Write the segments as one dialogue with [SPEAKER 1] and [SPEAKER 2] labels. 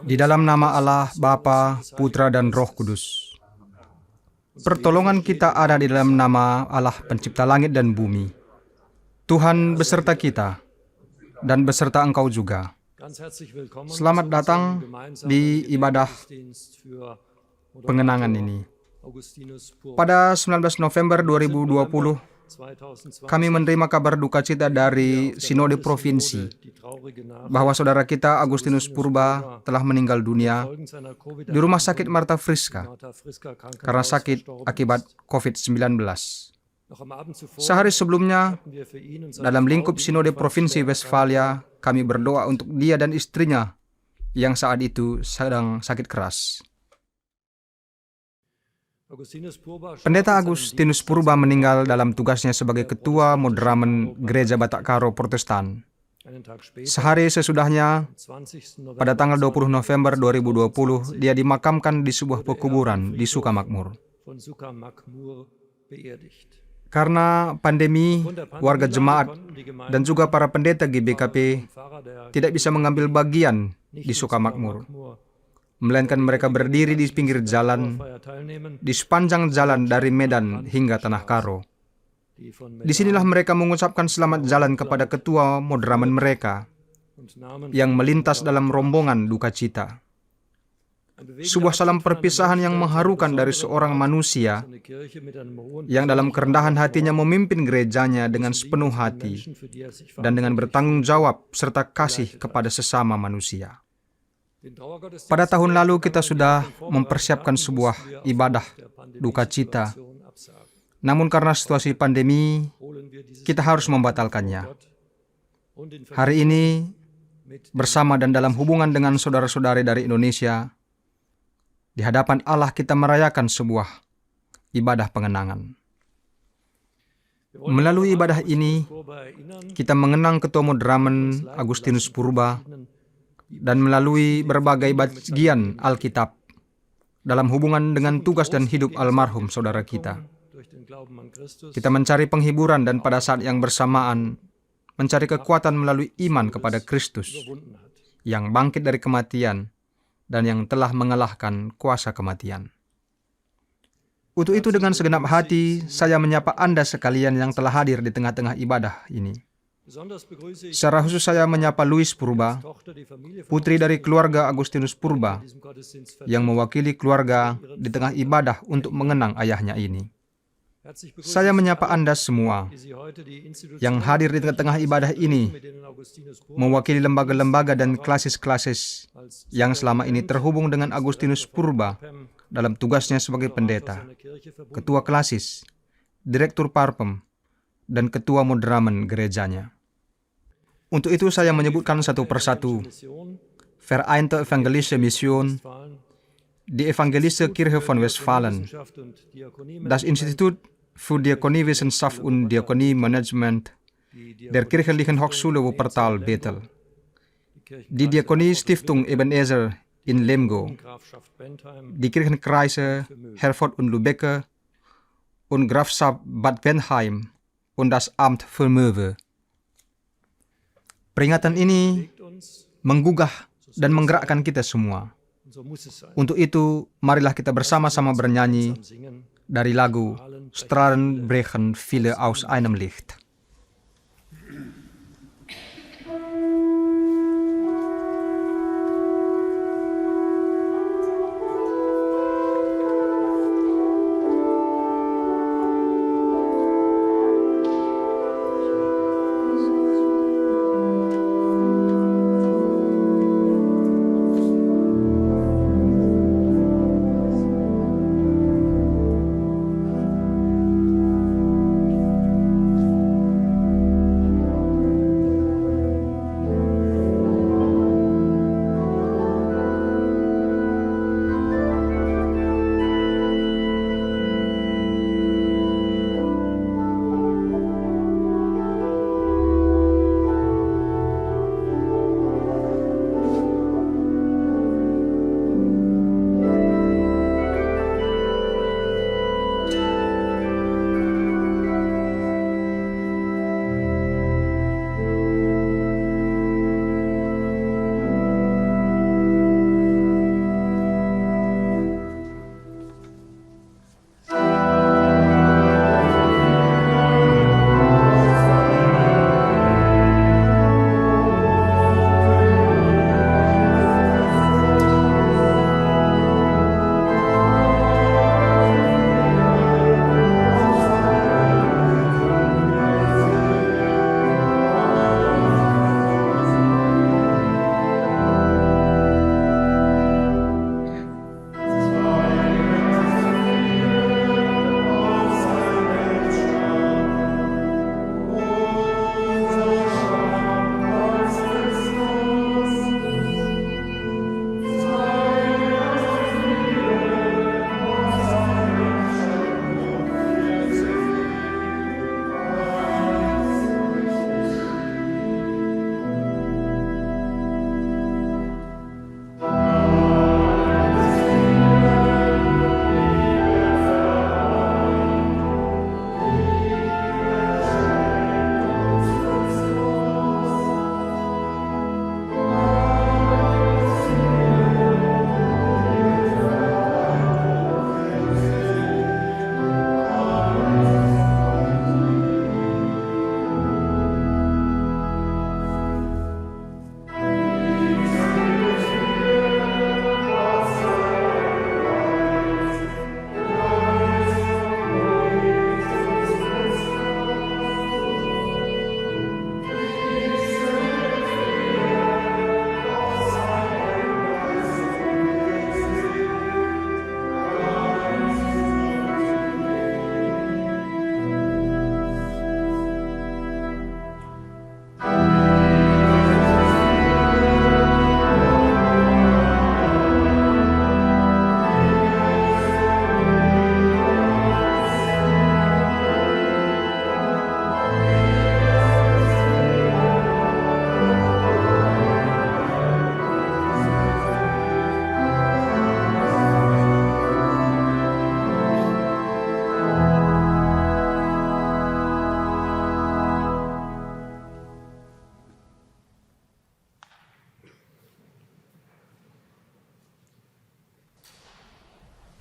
[SPEAKER 1] Di dalam nama Allah, Bapa, Putra, dan Roh Kudus. Pertolongan kita ada di dalam nama Allah pencipta langit dan bumi. Tuhan beserta kita, dan beserta engkau juga. Selamat datang di ibadah pengenangan ini. Pada 19 November 2020, kami menerima kabar duka cita dari Sinode Provinsi bahwa saudara kita Agustinus Purba telah meninggal dunia di Rumah Sakit Marta Friska karena sakit akibat COVID-19. Sehari sebelumnya, dalam lingkup Sinode Provinsi Westfalia, kami berdoa untuk dia dan istrinya yang saat itu sedang sakit keras. Pendeta Agustinus Purba meninggal dalam tugasnya sebagai Ketua Moderamen Gereja Batak Karo Protestan. Sehari sesudahnya, pada tanggal 20 November 2020, dia dimakamkan di sebuah pekuburan di Sukamakmur. Karena pandemi, warga jemaat dan juga para pendeta GBKP tidak bisa mengambil bagian di Sukamakmur, melainkan mereka berdiri di pinggir jalan, di sepanjang jalan dari Medan hingga Tanah Karo. Disinilah mereka mengucapkan selamat jalan kepada ketua moderamen mereka yang melintas dalam rombongan duka cita. Sebuah salam perpisahan yang mengharukan dari seorang manusia yang dalam kerendahan hatinya memimpin gerejanya dengan sepenuh hati dan dengan bertanggung jawab serta kasih kepada sesama manusia. Pada tahun lalu kita sudah mempersiapkan sebuah ibadah duka cita. Namun karena situasi pandemi, kita harus membatalkannya. Hari ini, bersama dan dalam hubungan dengan saudara-saudari dari Indonesia, di hadapan Allah kita merayakan sebuah ibadah pengenangan. Melalui ibadah ini, kita mengenang Ketua Moderamen Agustinus Purba, dan melalui berbagai bagian Alkitab dalam hubungan dengan tugas dan hidup almarhum saudara kita. Kita mencari penghiburan dan pada saat yang bersamaan mencari kekuatan melalui iman kepada Kristus yang bangkit dari kematian dan yang telah mengalahkan kuasa kematian. Untuk itu dengan segenap hati saya menyapa Anda sekalian yang telah hadir di tengah-tengah ibadah ini. Secara khusus saya menyapa Louis Purba, putri dari keluarga Agustinus Purba, yang mewakili keluarga di tengah ibadah untuk mengenang ayahnya ini. Saya menyapa Anda semua yang hadir di tengah-tengah ibadah ini, mewakili lembaga-lembaga dan klasis-klasis yang selama ini terhubung dengan Agustinus Purba dalam tugasnya sebagai pendeta, ketua klasis, direktur parpem, dan ketua moderamen gerejanya. Untuk itu saya menyebutkan satu persatu. Vereinte Evangelische Mission, die Evangelische Kirche von Westfalen, das Institut für Diakoniewissenschaft und Diakoniemanagement der Kirchlichen Hochschule Wuppertal Bethel, die Diakonie-Stiftung Ebenezer in Lemgo, die Kirchenkreise Herford und Lübbecke und Grafschaft Bad Bentheim und das Amt für Möwe. Peringatan ini menggugah dan menggerakkan kita semua. Untuk itu, marilah kita bersama-sama bernyanyi dari lagu Strahlen brechen viele aus einem Licht.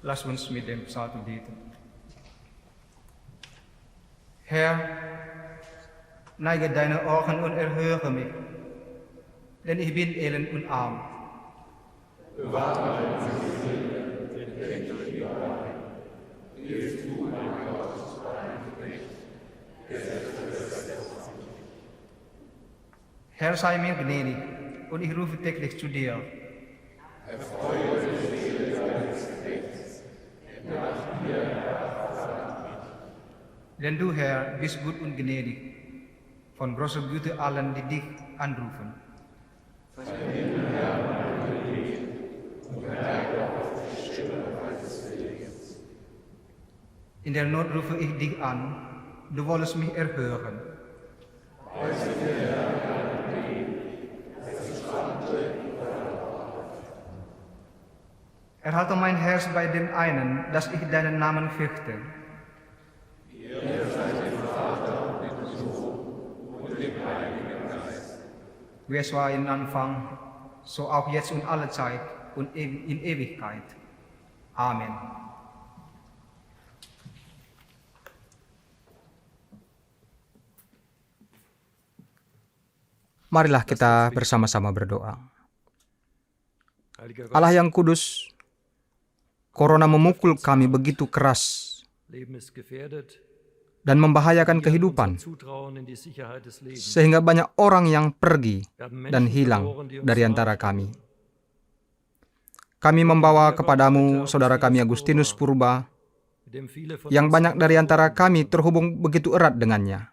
[SPEAKER 1] Lass uns mit dem Psalm beten. Herr, neige deine Ohren und erhöre mich, denn ich bin elend und arm. Bewahre meine Seele, denn kennt dich die Wahrheit. Hilf du, mein Gott, dein Knecht, Herr, sei mir gnädig, und ich rufe täglich zu dir. Erfreue die Seele deines Knechts, nach dir, denn du, Herr, bist gut und gnädig, von großer Güte allen, die dich anrufen. Vernimm, Herr, mein Gebet, und merke auf die Stimme meines Flehens. In der Not rufe ich dich an, du wolltest mich erhören. Erhalte mein Herz bei dem einen, dass ich deinen Namen fürchte. Ihr seid dem Vater, dem Sohn und dem Heiligen Geist. Wie es war im Anfang, so auch jetzt und alle Zeit und in Ewigkeit. Amen. Marilah kita bersama-sama berdoa. Allah yang kudus, Corona memukul kami begitu keras dan membahayakan kehidupan, sehingga banyak orang yang pergi dan hilang dari antara kami. Kami membawa kepadamu saudara kami Agustinus Purba, yang banyak dari antara kami terhubung begitu erat dengannya.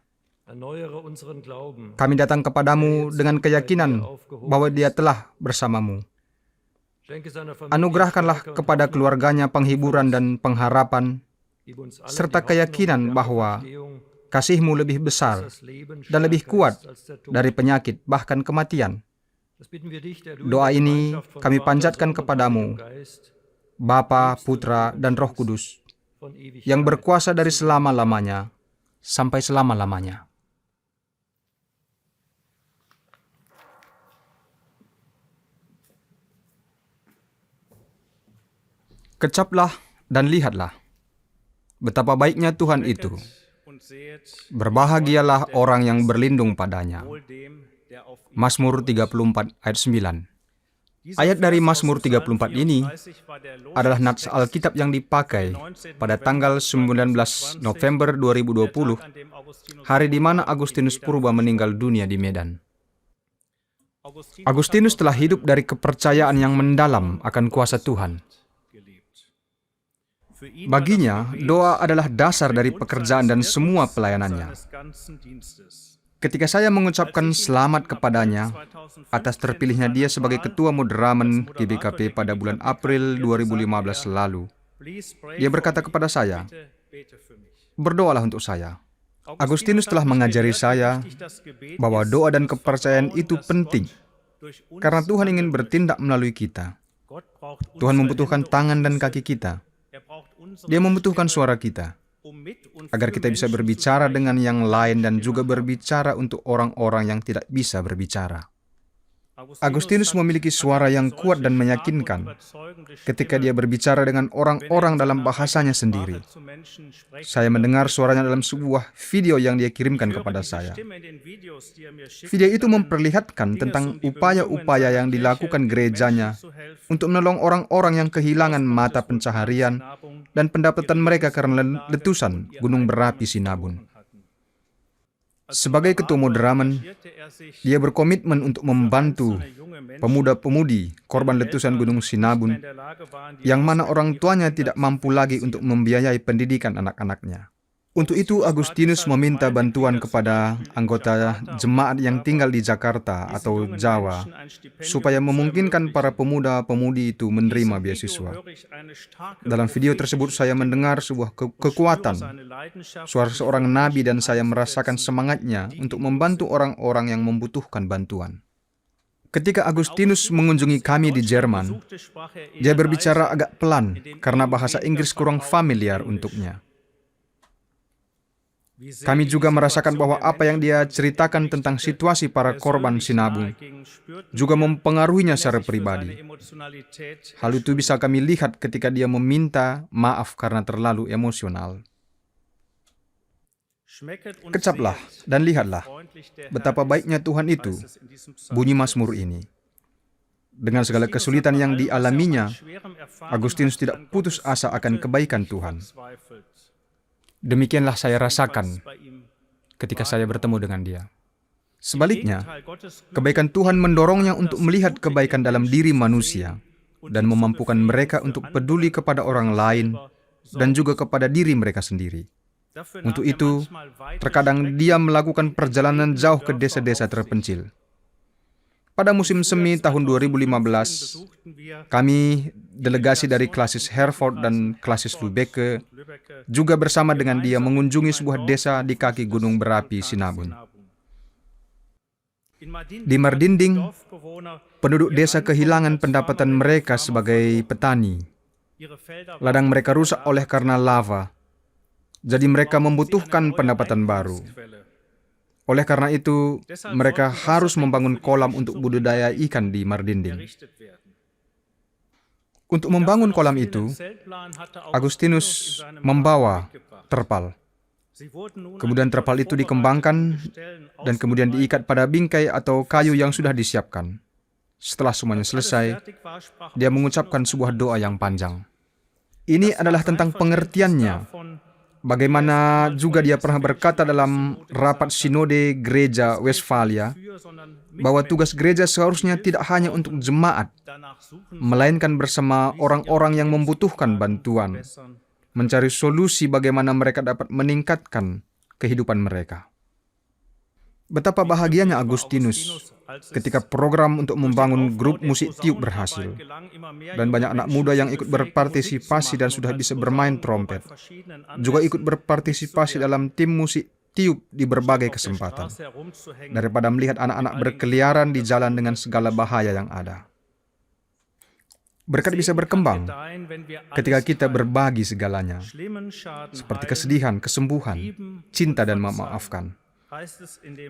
[SPEAKER 1] Kami datang kepadamu dengan keyakinan bahwa dia telah bersamamu. Anugerahkanlah kepada keluarganya penghiburan dan pengharapan, serta keyakinan bahwa kasih-Mu lebih besar dan lebih kuat dari penyakit, bahkan kematian. Doa ini kami panjatkan kepadamu, Bapa, Putra, dan Roh Kudus, yang berkuasa dari selama-lamanya sampai selama-lamanya. Kecaplah dan lihatlah betapa baiknya Tuhan itu. Berbahagialah orang yang berlindung padanya. Mazmur 34 ayat 9. Ayat dari Mazmur 34 ini adalah nats Alkitab yang dipakai pada tanggal 19 November 2020, hari di mana Agustinus Purba meninggal dunia di Medan. Agustinus telah hidup dari kepercayaan yang mendalam akan kuasa Tuhan. Baginya, doa adalah dasar dari pekerjaan dan semua pelayanannya. Ketika saya mengucapkan selamat kepadanya atas terpilihnya dia sebagai Ketua Mudramen GBKP pada bulan April 2015 lalu, dia berkata kepada saya, "Berdoalah untuk saya." Agustinus telah mengajari saya bahwa doa dan kepercayaan itu penting, karena Tuhan ingin bertindak melalui kita. Tuhan membutuhkan tangan dan kaki kita. Dia membutuhkan suara kita, agar kita bisa berbicara dengan yang lain dan juga berbicara untuk orang-orang yang tidak bisa berbicara. Agustinus memiliki suara yang kuat dan meyakinkan ketika dia berbicara dengan orang-orang dalam bahasanya sendiri. Saya mendengar suaranya dalam sebuah video yang dia kirimkan kepada saya. Video itu memperlihatkan tentang upaya-upaya yang dilakukan gerejanya untuk menolong orang-orang yang kehilangan mata pencaharian dan pendapatan mereka karena letusan gunung berapi Sinabung. Sebagai ketua Mudramen, dia berkomitmen untuk membantu pemuda-pemudi korban letusan gunung Sinabung, yang mana orang tuanya tidak mampu lagi untuk membiayai pendidikan anak-anaknya. Untuk itu, Agustinus meminta bantuan kepada anggota jemaat yang tinggal di Jakarta atau Jawa, supaya memungkinkan para pemuda-pemudi itu menerima beasiswa. Dalam video tersebut, saya mendengar sebuah kekuatan, suara seorang nabi, dan saya merasakan semangatnya untuk membantu orang-orang yang membutuhkan bantuan. Ketika Agustinus mengunjungi kami di Jerman, dia berbicara agak pelan karena bahasa Inggris kurang familiar untuknya. Kami juga merasakan bahwa apa yang dia ceritakan tentang situasi para korban sinabung juga mempengaruhinya secara pribadi. Hal itu bisa kami lihat ketika dia meminta maaf karena terlalu emosional. Kecaplah dan lihatlah betapa baiknya Tuhan itu, bunyi Mazmur ini. Dengan segala kesulitan yang dialaminya, Agustinus tidak putus asa akan kebaikan Tuhan. Demikianlah saya rasakan ketika saya bertemu dengan dia. Sebaliknya, kebaikan Tuhan mendorongnya untuk melihat kebaikan dalam diri manusia dan memampukan mereka untuk peduli kepada orang lain dan juga kepada diri mereka sendiri. Untuk itu, terkadang dia melakukan perjalanan jauh ke desa-desa terpencil. Pada musim semi tahun 2015, kami, delegasi dari klasis Herford dan klasis Lübeck, juga bersama dengan dia mengunjungi sebuah desa di kaki gunung berapi Sinabung. Di Mardinding, penduduk desa kehilangan pendapatan mereka sebagai petani. Ladang mereka rusak oleh karena lava, jadi mereka membutuhkan pendapatan baru. Oleh karena itu, mereka harus membangun kolam untuk budidaya ikan di Mardinding. Untuk membangun kolam itu, Agustinus membawa terpal. Kemudian terpal itu dikembangkan dan kemudian diikat pada bingkai atau kayu yang sudah disiapkan. Setelah semuanya selesai, dia mengucapkan sebuah doa yang panjang. Ini adalah tentang pengertiannya. Bagaimana juga dia pernah berkata dalam rapat sinode gereja Westphalia, bahwa tugas gereja seharusnya tidak hanya untuk jemaat, melainkan bersama orang-orang yang membutuhkan bantuan, mencari solusi bagaimana mereka dapat meningkatkan kehidupan mereka. Betapa bahagianya Agustinus ketika program untuk membangun grup musik tiup berhasil, dan banyak anak muda yang ikut berpartisipasi dan sudah bisa bermain trompet, juga ikut berpartisipasi dalam tim musik tiup di berbagai kesempatan, daripada melihat anak-anak berkeliaran di jalan dengan segala bahaya yang ada. Berkat bisa berkembang ketika kita berbagi segalanya, seperti kesedihan, kesembuhan, cinta, dan memaafkan.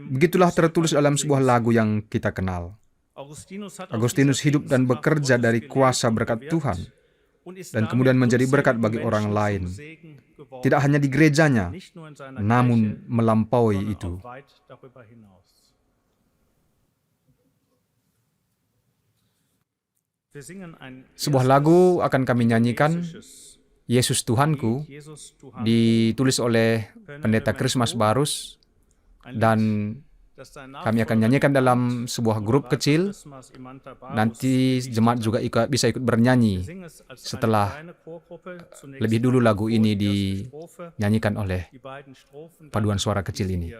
[SPEAKER 1] Begitulah tertulis dalam sebuah lagu yang kita kenal. Agustinus hidup dan bekerja dari kuasa berkat Tuhan, dan kemudian menjadi berkat bagi orang lain. Tidak hanya di gerejanya, namun melampaui itu. Sebuah lagu akan kami nyanyikan, Yesus Tuhanku, ditulis oleh Pendeta Christmas Barus, dan kami akan nyanyikan dalam sebuah grup kecil. Nanti jemaat juga bisa ikut bernyanyi setelah lebih dulu lagu ini dinyanyikan oleh paduan suara kecil ini.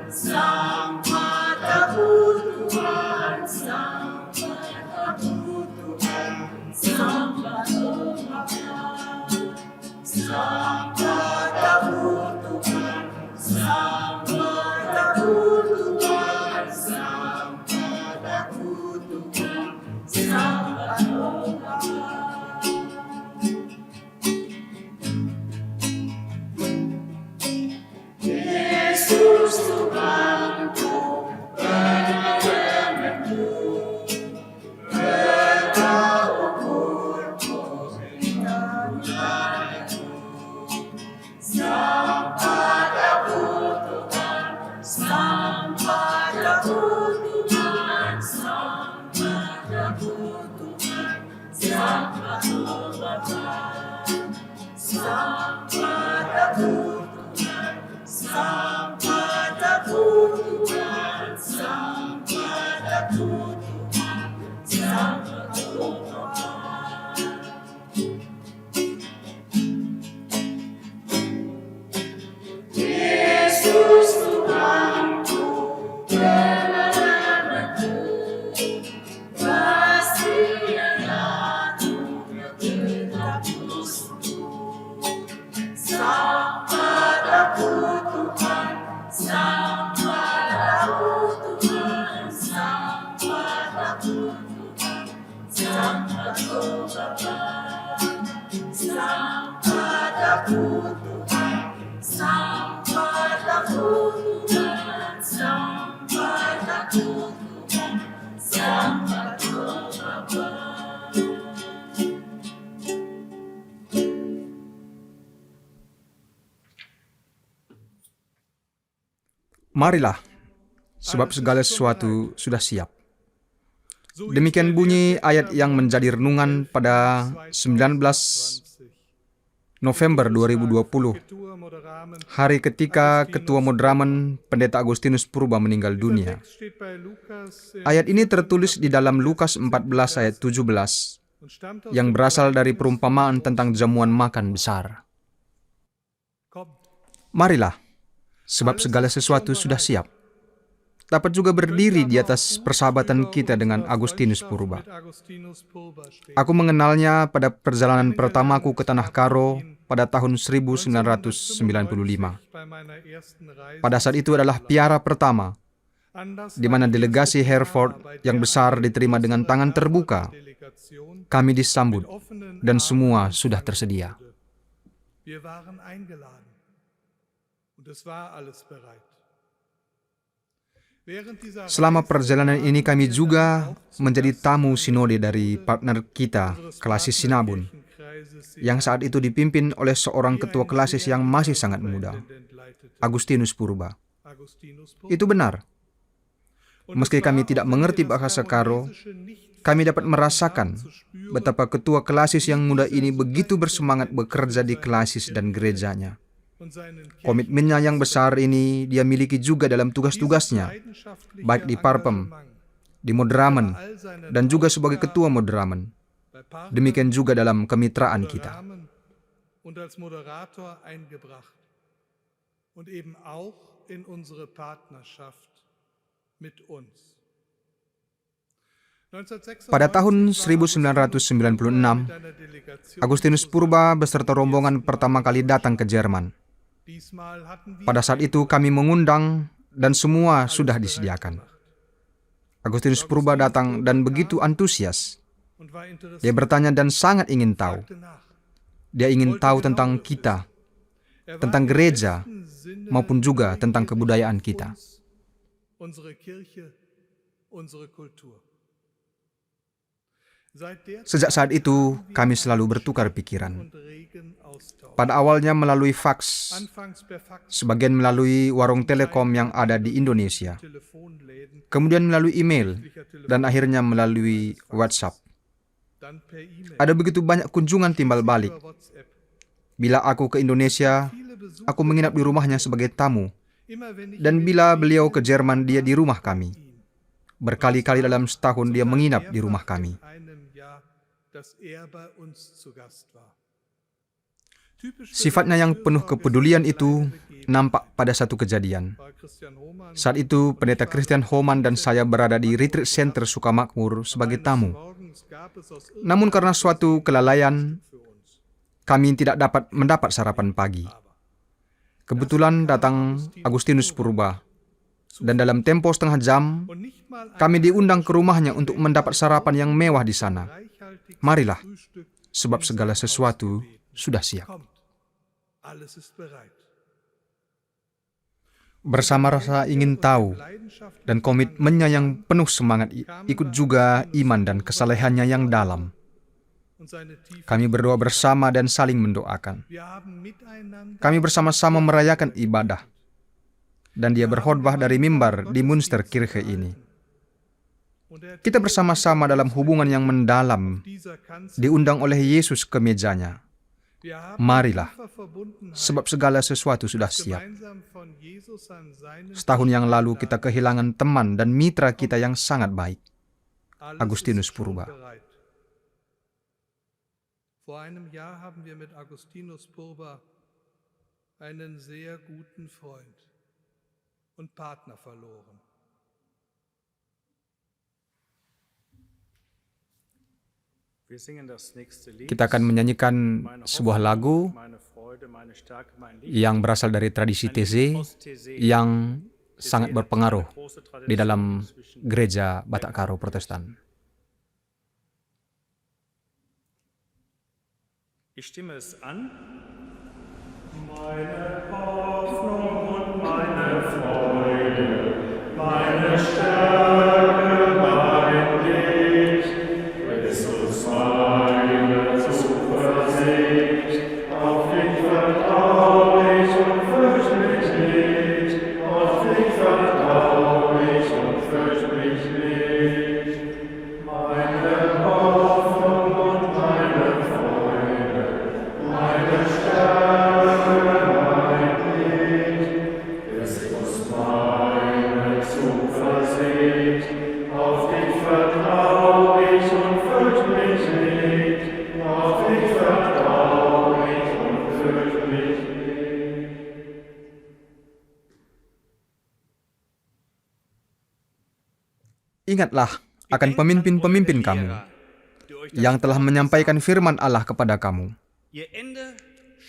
[SPEAKER 2] Sang Padaku
[SPEAKER 1] Marilah, sebab segala sesuatu sudah siap. Demikian bunyi ayat yang menjadi renungan pada 19 November 2020, hari ketika Ketua Modramen Pendeta Agustinus Purba meninggal dunia. Ayat ini tertulis di dalam Lukas 14 ayat 17, yang berasal dari perumpamaan tentang jamuan makan besar. Marilah, sebab segala sesuatu sudah siap. Dapat juga berdiri di atas persahabatan kita dengan Agustinus Purba. Aku mengenalnya pada perjalanan pertamaku ke Tanah Karo pada tahun 1995. Pada saat itu adalah piara pertama, di mana delegasi Hereford yang besar diterima dengan tangan terbuka. Kami disambut, dan semua sudah tersedia. Selama perjalanan ini kami juga menjadi tamu sinode dari partner kita, Klasis Sinabun, yang saat itu dipimpin oleh seorang ketua klasis yang masih sangat muda, Agustinus Purba. Itu benar. Meski kami tidak mengerti bahasa Karo, kami dapat merasakan betapa ketua klasis yang muda ini begitu bersemangat bekerja di klasis dan gerejanya. Komitmennya yang besar ini dia miliki juga dalam tugas-tugasnya, baik di Parpem, di Modramen, dan juga sebagai ketua Modramen. Demikian juga dalam kemitraan kita. Pada tahun 1996, Agustinus Purba beserta rombongan pertama kali datang ke Jerman. Pada saat itu kami mengundang dan semua sudah disediakan. Agustinus Purba datang dan begitu antusias. Dia bertanya dan sangat ingin tahu. Dia ingin tahu tentang kita, tentang gereja, maupun juga tentang kebudayaan kita. Sejak saat itu, kami selalu bertukar pikiran. Pada awalnya melalui faks, sebagian melalui warung telekom yang ada di Indonesia, kemudian melalui email, dan akhirnya melalui WhatsApp. Ada begitu banyak kunjungan timbal balik. Bila aku ke Indonesia, aku menginap di rumahnya sebagai tamu. Dan bila beliau ke Jerman, dia di rumah kami. Berkali-kali dalam setahun dia menginap di rumah kami. Sifatnya yang penuh kepedulian itu nampak pada satu kejadian. Saat itu, Pendeta Christian Homan dan saya berada di Retreat Center Sukamakmur sebagai tamu. Namun karena suatu kelalaian, kami tidak dapat mendapat sarapan pagi. Kebetulan datang Agustinus Purba, Dan dalam tempo setengah jam, kami diundang ke rumahnya untuk mendapat sarapan yang mewah di sana. Marilah, sebab segala sesuatu sudah siap. Bersama rasa ingin tahu dan komitmennya yang penuh semangat, ikut juga iman dan kesalehannya yang dalam. Kami berdoa bersama dan saling mendoakan. Kami bersama-sama merayakan ibadah. Dan dia berkhotbah dari mimbar di Münsterkirche ini. Kita bersama-sama dalam hubungan yang mendalam, diundang oleh Yesus ke mejanya. Marilah, sebab segala sesuatu sudah siap. Setahun yang lalu kita kehilangan teman dan mitra kita yang sangat baik, Agustinus Purba.
[SPEAKER 2] Vor einem Jahr haben wir mit Agustinus Purba einen sehr guten Freund und Partner verloren.
[SPEAKER 1] Kita akan menyanyikan sebuah lagu yang berasal dari tradisi TZ yang sangat berpengaruh di dalam gereja Batak Karo Protestan.
[SPEAKER 3] Ich stimme es an. Meine Hoffnung und meine Freude, meine Stärke, mein Licht, Christus meine Zuversicht, auf dich vertrau ich und fürcht mich nicht, auf dich vertrau ich und fürcht mich nicht. Meine Hoffnung und meine Freude, meine Stärke, mein Licht, Christus meine Zuversicht, auf dich vertrau ich und fürcht mich nicht, auf dich vertrau ich und fürcht mich nicht.
[SPEAKER 1] Ingatlah akan pemimpin-pemimpin kamu yang telah menyampaikan firman Allah kepada kamu.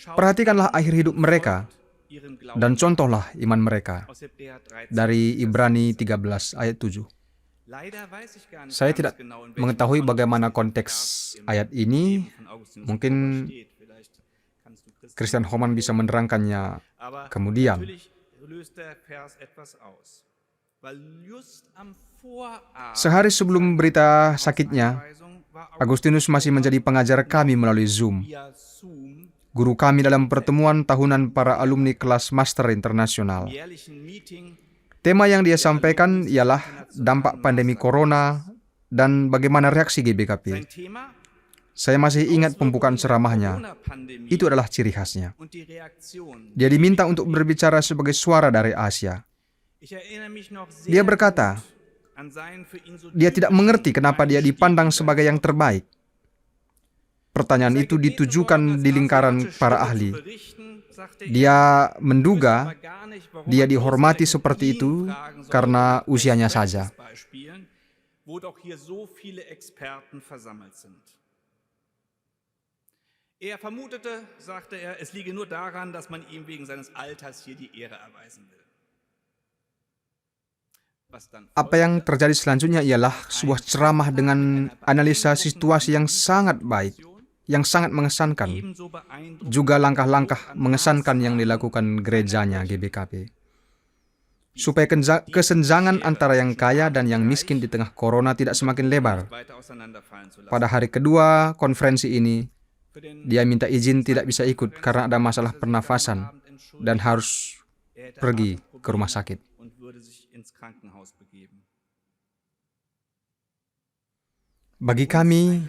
[SPEAKER 1] Perhatikanlah akhir hidup mereka dan contohlah iman mereka. Dari Ibrani 13 ayat 7. Saya tidak mengetahui bagaimana konteks ayat ini. Mungkin Christian Homan bisa menerangkannya kemudian. Sehari sebelum berita sakitnya, Agustinus masih menjadi pengajar kami melalui Zoom. Guru kami dalam pertemuan tahunan para alumni kelas Master Internasional. Tema yang dia sampaikan ialah dampak pandemi Corona dan bagaimana reaksi GBKP. Saya masih ingat pembukaan ceramahnya. Itu adalah ciri khasnya. Dia diminta untuk berbicara sebagai suara dari Asia. Dia berkata, dia tidak mengerti kenapa dia dipandang sebagai yang terbaik. Pertanyaan itu ditujukan di lingkaran para ahli. Dia menduga dia dihormati seperti itu karena usianya saja.
[SPEAKER 3] Er vermutete, sagte er, es liege nur daran, dass man ihm wegen seines Alters hier die Ehre erweisen will.
[SPEAKER 1] Apa yang terjadi selanjutnya ialah sebuah ceramah dengan analisa situasi yang sangat baik, yang sangat mengesankan. Juga langkah-langkah mengesankan yang dilakukan gerejanya GBKP. Supaya kesenjangan antara yang kaya dan yang miskin di tengah corona tidak semakin lebar. Pada hari kedua konferensi ini, dia minta izin tidak bisa ikut karena ada masalah pernafasan dan harus pergi ke rumah sakit. Bagi kami,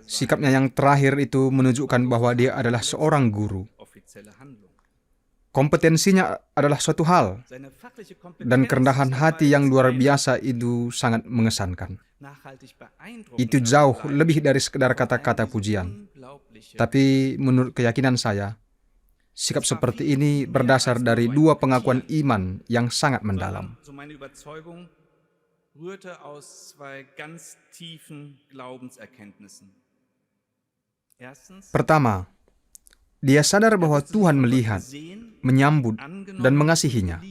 [SPEAKER 1] sikapnya yang terakhir itu menunjukkan bahwa dia adalah seorang guru. Kompetensinya adalah suatu hal, dan kerendahan hati yang luar biasa itu sangat mengesankan. Itu jauh lebih dari sekedar kata-kata pujian. Tapi menurut keyakinan saya, sikap seperti ini berdasar dari dua pengakuan iman yang sangat mendalam. Pertama, dia sadar bahwa Tuhan melihat, menyambut, dan mengasihinya.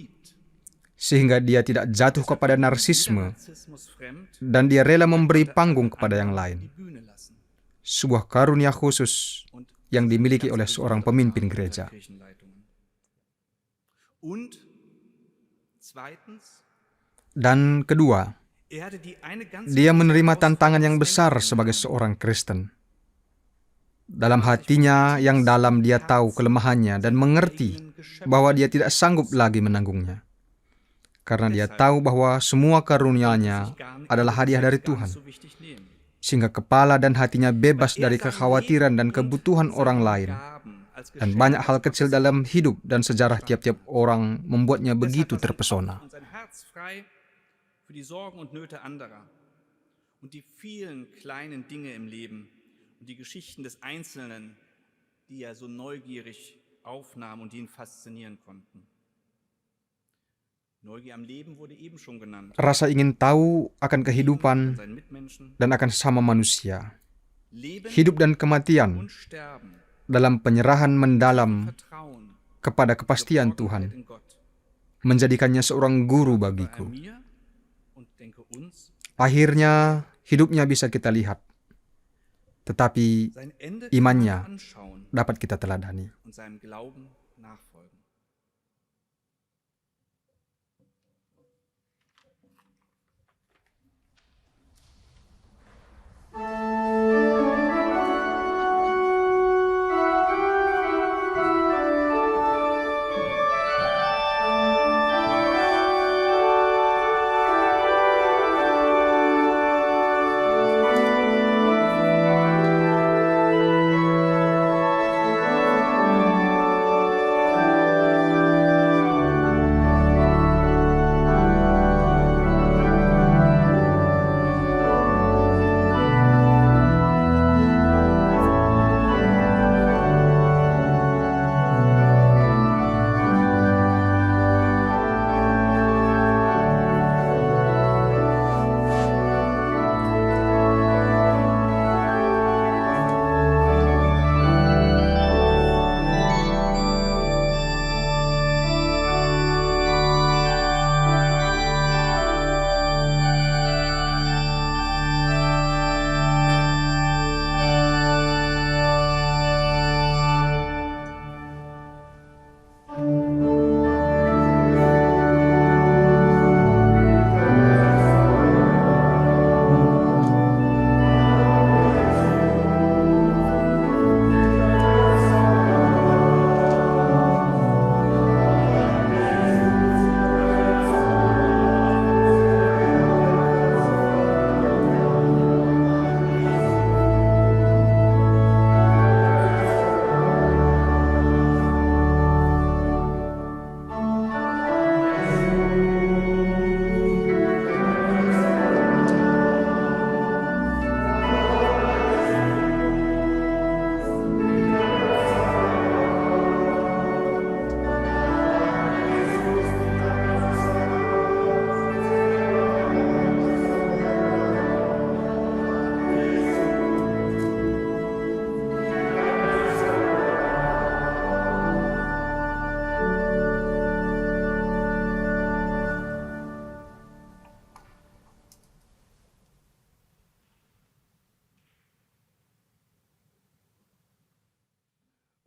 [SPEAKER 1] sehingga dia tidak jatuh kepada narsisme
[SPEAKER 3] Narzissmus fremd,
[SPEAKER 1] dan dia rela memberi panggung kepada yang
[SPEAKER 3] die
[SPEAKER 1] lain.
[SPEAKER 3] Bühne lassen
[SPEAKER 1] Sebuah karunia khusus
[SPEAKER 3] und
[SPEAKER 1] yang dimiliki
[SPEAKER 3] ganz
[SPEAKER 1] oleh seorang pemimpin
[SPEAKER 3] besondere
[SPEAKER 1] gereja.
[SPEAKER 3] Kirchenleitungen. Und zweitens,
[SPEAKER 1] Dan kedua,
[SPEAKER 3] er hatte die eine ganz
[SPEAKER 1] dia
[SPEAKER 3] große
[SPEAKER 1] menerima tantangan yang
[SPEAKER 3] Herausforderung
[SPEAKER 1] besar
[SPEAKER 3] des
[SPEAKER 1] sebagai
[SPEAKER 3] Denkens
[SPEAKER 1] seorang Kristen. Dalam hatinya yang dalam dia tahu kelemahannya dan mengerti bahwa dia tidak sanggup lagi menanggungnya. Karena dia tahu bahwa semua karunia-Nya adalah hadiah dari Tuhan. Sehingga kepala dan hatinya bebas dari kekhawatiran dan kebutuhan orang lain. Dan banyak hal kecil dalam hidup dan sejarah tiap-tiap orang membuatnya begitu terpesona.
[SPEAKER 3] Für die Sorgen und Nöte anderer und die vielen kleinen Dinge im Leben und die Geschichten des Einzelnen, die er so neugierig aufnahm und die ihn faszinieren konnten. Neugier am Leben wurde eben schon genannt.
[SPEAKER 1] Rasa ingin tahu akan
[SPEAKER 3] An
[SPEAKER 1] kehidupan
[SPEAKER 3] seinen Mitmenschen,
[SPEAKER 1] dan akan sesama manusia.
[SPEAKER 3] Leben
[SPEAKER 1] Hidup dan kematian
[SPEAKER 3] und Sterben,
[SPEAKER 1] dalam penyerahan mendalam
[SPEAKER 3] Vertrauen,
[SPEAKER 1] kepada kepastian
[SPEAKER 3] Geborgenheit
[SPEAKER 1] Tuhan
[SPEAKER 3] in Gott.
[SPEAKER 1] menjadikannya seorang guru
[SPEAKER 3] War er
[SPEAKER 1] bagiku.
[SPEAKER 3] mir und denke uns,
[SPEAKER 1] Akhirnya hidupnya bisa kita lihat, tetapi
[SPEAKER 3] sein Ende
[SPEAKER 1] imannya
[SPEAKER 3] kann man anschauen
[SPEAKER 1] dapat kita teladani.
[SPEAKER 3] und seinem Glauben nachfolgen.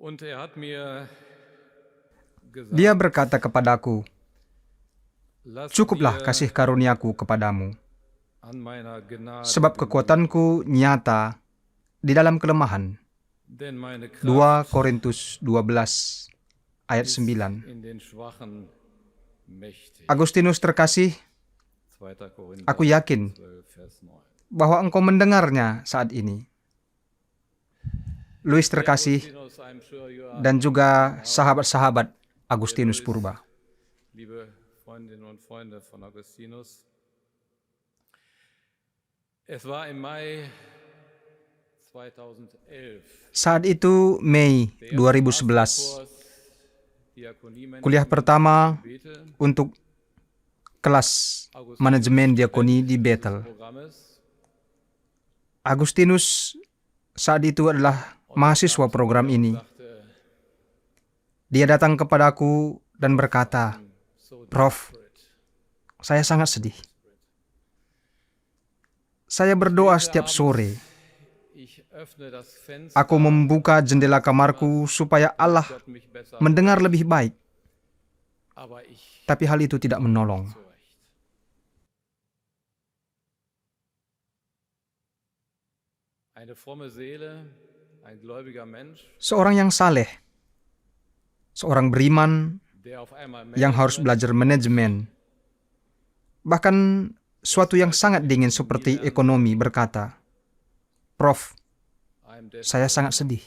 [SPEAKER 4] Und er hat mir gesagt,
[SPEAKER 1] Dia berkata kepadaku,
[SPEAKER 4] lass
[SPEAKER 1] "Cukuplah
[SPEAKER 4] dir
[SPEAKER 1] kasih karuniaku kepadamu,
[SPEAKER 4] an meiner Gnade
[SPEAKER 1] sebab
[SPEAKER 4] genügen,
[SPEAKER 1] kekuatanku nyata di dalam kelemahan."
[SPEAKER 4] denn meine
[SPEAKER 1] 2
[SPEAKER 4] Kraft
[SPEAKER 1] Korintus 12 ayat
[SPEAKER 4] ist
[SPEAKER 1] 9.
[SPEAKER 4] in den Schwachen mächtig.
[SPEAKER 1] Agustinus terkasih,
[SPEAKER 4] 2. Korinther
[SPEAKER 1] aku yakin
[SPEAKER 4] 12, Vers 9.
[SPEAKER 1] bahwa engkau mendengarnya saat ini. Louis terkasih,
[SPEAKER 4] Augustinus, I'm sure you are,
[SPEAKER 1] dan juga sahabat-sahabat Agustinus Purba.
[SPEAKER 4] liebe Freundinnen und Freunde von Augustinus, es war im Mai 2011
[SPEAKER 1] Saat itu Mei
[SPEAKER 4] der erste
[SPEAKER 1] 2011,
[SPEAKER 4] Masterkurs Diakonie
[SPEAKER 1] kuliah pertama
[SPEAKER 4] Bethel,
[SPEAKER 1] untuk kelas manajemen diakoni di Bethel.
[SPEAKER 4] Programmes.
[SPEAKER 1] Agustinus saat itu adalah mahasiswa program ini.
[SPEAKER 4] Sagte,
[SPEAKER 1] Dia datang kepadaku dan berkata,
[SPEAKER 4] so
[SPEAKER 1] "Prof,
[SPEAKER 4] desperate.
[SPEAKER 1] Saya sangat sedih. Saya berdoa setiap sore.
[SPEAKER 4] Ich öffne das Fenster,
[SPEAKER 1] Aku membuka jendela kamarku supaya Allah
[SPEAKER 4] Gott mich besser,
[SPEAKER 1] mendengar lebih baik.
[SPEAKER 4] aber ich
[SPEAKER 1] Tapi hal itu tidak menolong.
[SPEAKER 4] zurecht. Eine fromme Seele, ein gläubiger Mensch,
[SPEAKER 1] Seorang yang saleh, seorang beriman
[SPEAKER 4] der auf einmal
[SPEAKER 1] yang harus belajar manajemen, bahkan suatu yang sangat dingin seperti ekonomi berkata, "Prof,
[SPEAKER 4] einem der
[SPEAKER 1] saya sangat sedih."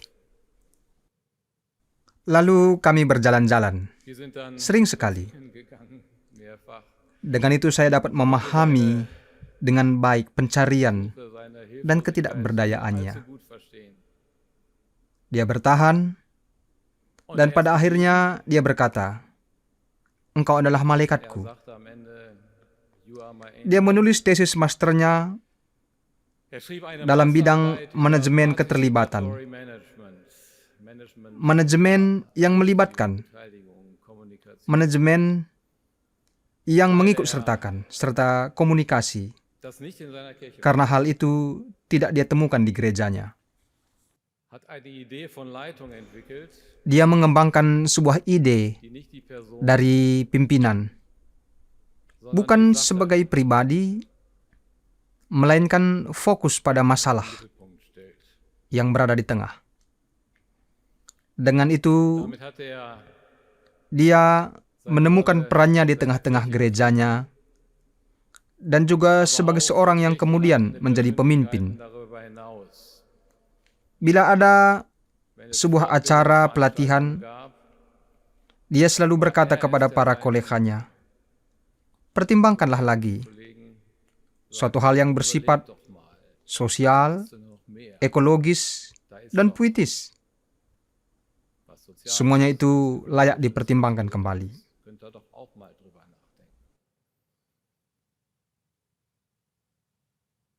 [SPEAKER 1] Lalu kami berjalan-jalan,
[SPEAKER 4] Wir sind dann
[SPEAKER 1] sering sekali.
[SPEAKER 4] gegangen, mehrfach
[SPEAKER 1] Dengan itu saya dapat memahami dengan baik pencarian
[SPEAKER 4] für seine
[SPEAKER 1] dan
[SPEAKER 4] Hilfe
[SPEAKER 1] ketidakberdayaannya.
[SPEAKER 4] allzu gut verstehen.
[SPEAKER 1] Dia bertahan, dan pada akhirnya dia berkata, "Engkau adalah
[SPEAKER 4] Er
[SPEAKER 1] malaikatku."
[SPEAKER 4] sagte am Ende, "You are my angel."
[SPEAKER 1] Dia menulis tesis masternya
[SPEAKER 4] Er schrieb eine
[SPEAKER 1] dalam bidang
[SPEAKER 4] Masterarbeit über
[SPEAKER 1] manajemen keterlibatan.
[SPEAKER 4] Participatory Management, Management
[SPEAKER 1] Manajemen yang melibatkan,
[SPEAKER 4] Beteiligung, Kommunikation.
[SPEAKER 1] manajemen yang mengikut sertakan, serta komunikasi.
[SPEAKER 4] Das nicht in seiner Kirche.
[SPEAKER 1] Karena hal itu tidak dia temukan di gerejanya.
[SPEAKER 4] Hat eine Idee von Leitung entwickelt,
[SPEAKER 1] Dia mengembangkan sebuah ide
[SPEAKER 4] die nicht die Person,
[SPEAKER 1] dari pimpinan,
[SPEAKER 4] sondern
[SPEAKER 1] bukan
[SPEAKER 4] die Sache
[SPEAKER 1] sebagai pribadi, melainkan fokus pada masalah
[SPEAKER 4] im Mittelpunkt stellt.
[SPEAKER 1] yang berada di tengah. Dengan itu,
[SPEAKER 4] Damit hat er
[SPEAKER 1] dia menemukan perannya di tengah-tengah gerejanya, dan juga sebagai seorang yang kemudian menjadi pemimpin.
[SPEAKER 4] darüber hinaus,
[SPEAKER 1] Bila ada
[SPEAKER 4] wenn es
[SPEAKER 1] sebuah acara pelatihan,
[SPEAKER 4] gab,
[SPEAKER 1] dia selalu berkata kepada para koleganya, "Pertimbangkanlah lagi
[SPEAKER 4] Kollegen,
[SPEAKER 1] suatu hal yang bersifat
[SPEAKER 4] doch mal,
[SPEAKER 1] sosial,
[SPEAKER 4] hast du noch mehr,
[SPEAKER 1] ekologis, dan puitis.
[SPEAKER 4] was sozial
[SPEAKER 1] Semuanya itu layak dipertimbangkan kembali."
[SPEAKER 4] könnt ihr doch auch mal drüber nachdenken.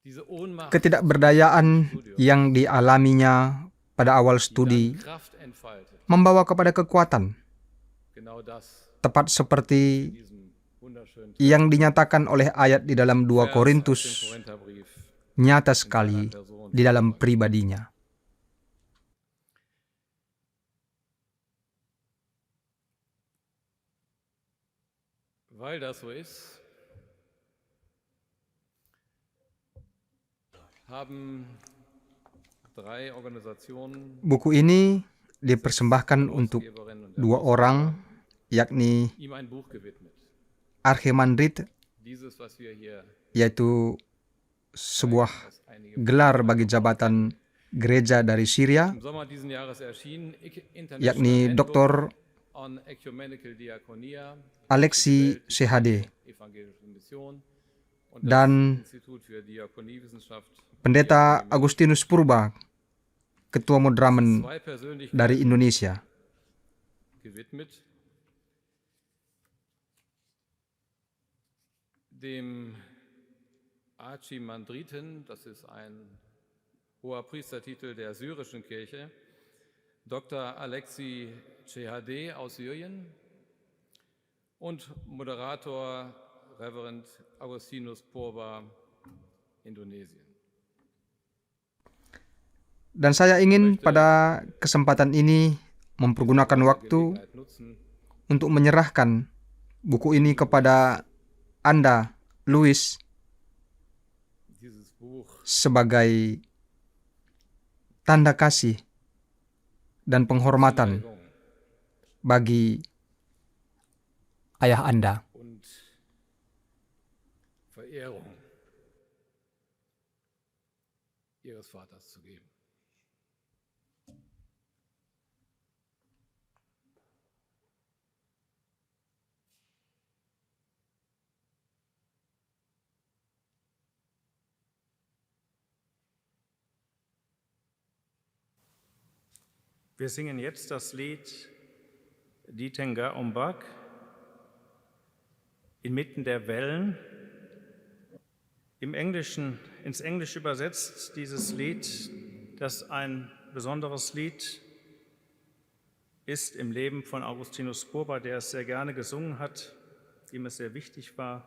[SPEAKER 4] Diese Ohnmacht,
[SPEAKER 1] Ketidakberdayaan yang dialaminya pada awal studi
[SPEAKER 4] die Kraft entfaltet,
[SPEAKER 1] membawa kepada kekuatan,
[SPEAKER 4] genau das
[SPEAKER 1] tepat seperti
[SPEAKER 4] in diesem wunderschönen
[SPEAKER 1] yang dinyatakan oleh ayat di dalam 2
[SPEAKER 4] Vers aus dem
[SPEAKER 1] Korintus,
[SPEAKER 4] Korintherbrief
[SPEAKER 1] nyata sekali di dalam pribadinya.
[SPEAKER 4] Weil das so ist, haben 3 Organisationen
[SPEAKER 1] Buku ini dipersembahkan untuk
[SPEAKER 4] Geberin und
[SPEAKER 1] 2 orang, yakni
[SPEAKER 4] ihm ein Buch gewidmet.
[SPEAKER 1] Archimandrit,
[SPEAKER 4] Dieses, was wir hier
[SPEAKER 1] yaitu sebuah
[SPEAKER 4] als einige
[SPEAKER 1] gelar bagi jabatan gereja dari Syria,
[SPEAKER 4] im Sommer diesen Jahres erschienen,
[SPEAKER 1] yakni
[SPEAKER 4] International
[SPEAKER 1] Dr.
[SPEAKER 4] on Ecumenical Diaconia,
[SPEAKER 1] Alexi CHD,
[SPEAKER 4] Evangelische Mission und
[SPEAKER 1] dan
[SPEAKER 4] das Institut für Diakoniewissenschaft.
[SPEAKER 1] Pendeta Agustinus Purba, Ketua Mudramen
[SPEAKER 4] 2 Persönlichkeiten
[SPEAKER 1] dari Indonesia.
[SPEAKER 4] gewidmet, dem Archimandriten, das ist ein hoher Priestertitel der syrischen Kirche, Dr. Alexi CHD aus Syrien und Moderator Reverend Agustinus Purba, Indonesien.
[SPEAKER 1] Dan saya ingin pada kesempatan ini mempergunakan waktu
[SPEAKER 4] Gelegenheit nutzen,
[SPEAKER 1] untuk menyerahkan buku ini kepada Anda, Louis,
[SPEAKER 4] dieses Buch
[SPEAKER 1] sebagai tanda kasih dan penghormatan
[SPEAKER 4] Neigung
[SPEAKER 1] bagi ayah Anda.
[SPEAKER 4] und Verehrung Ihres Vaters zu geben.
[SPEAKER 5] Wir singen jetzt das Lied Ditenga Ombak inmitten der Wellen. Ins Englische übersetzt dieses Lied, das ein besonderes Lied ist im Leben von Agustinus Purba, der es sehr gerne gesungen hat, ihm es sehr wichtig war.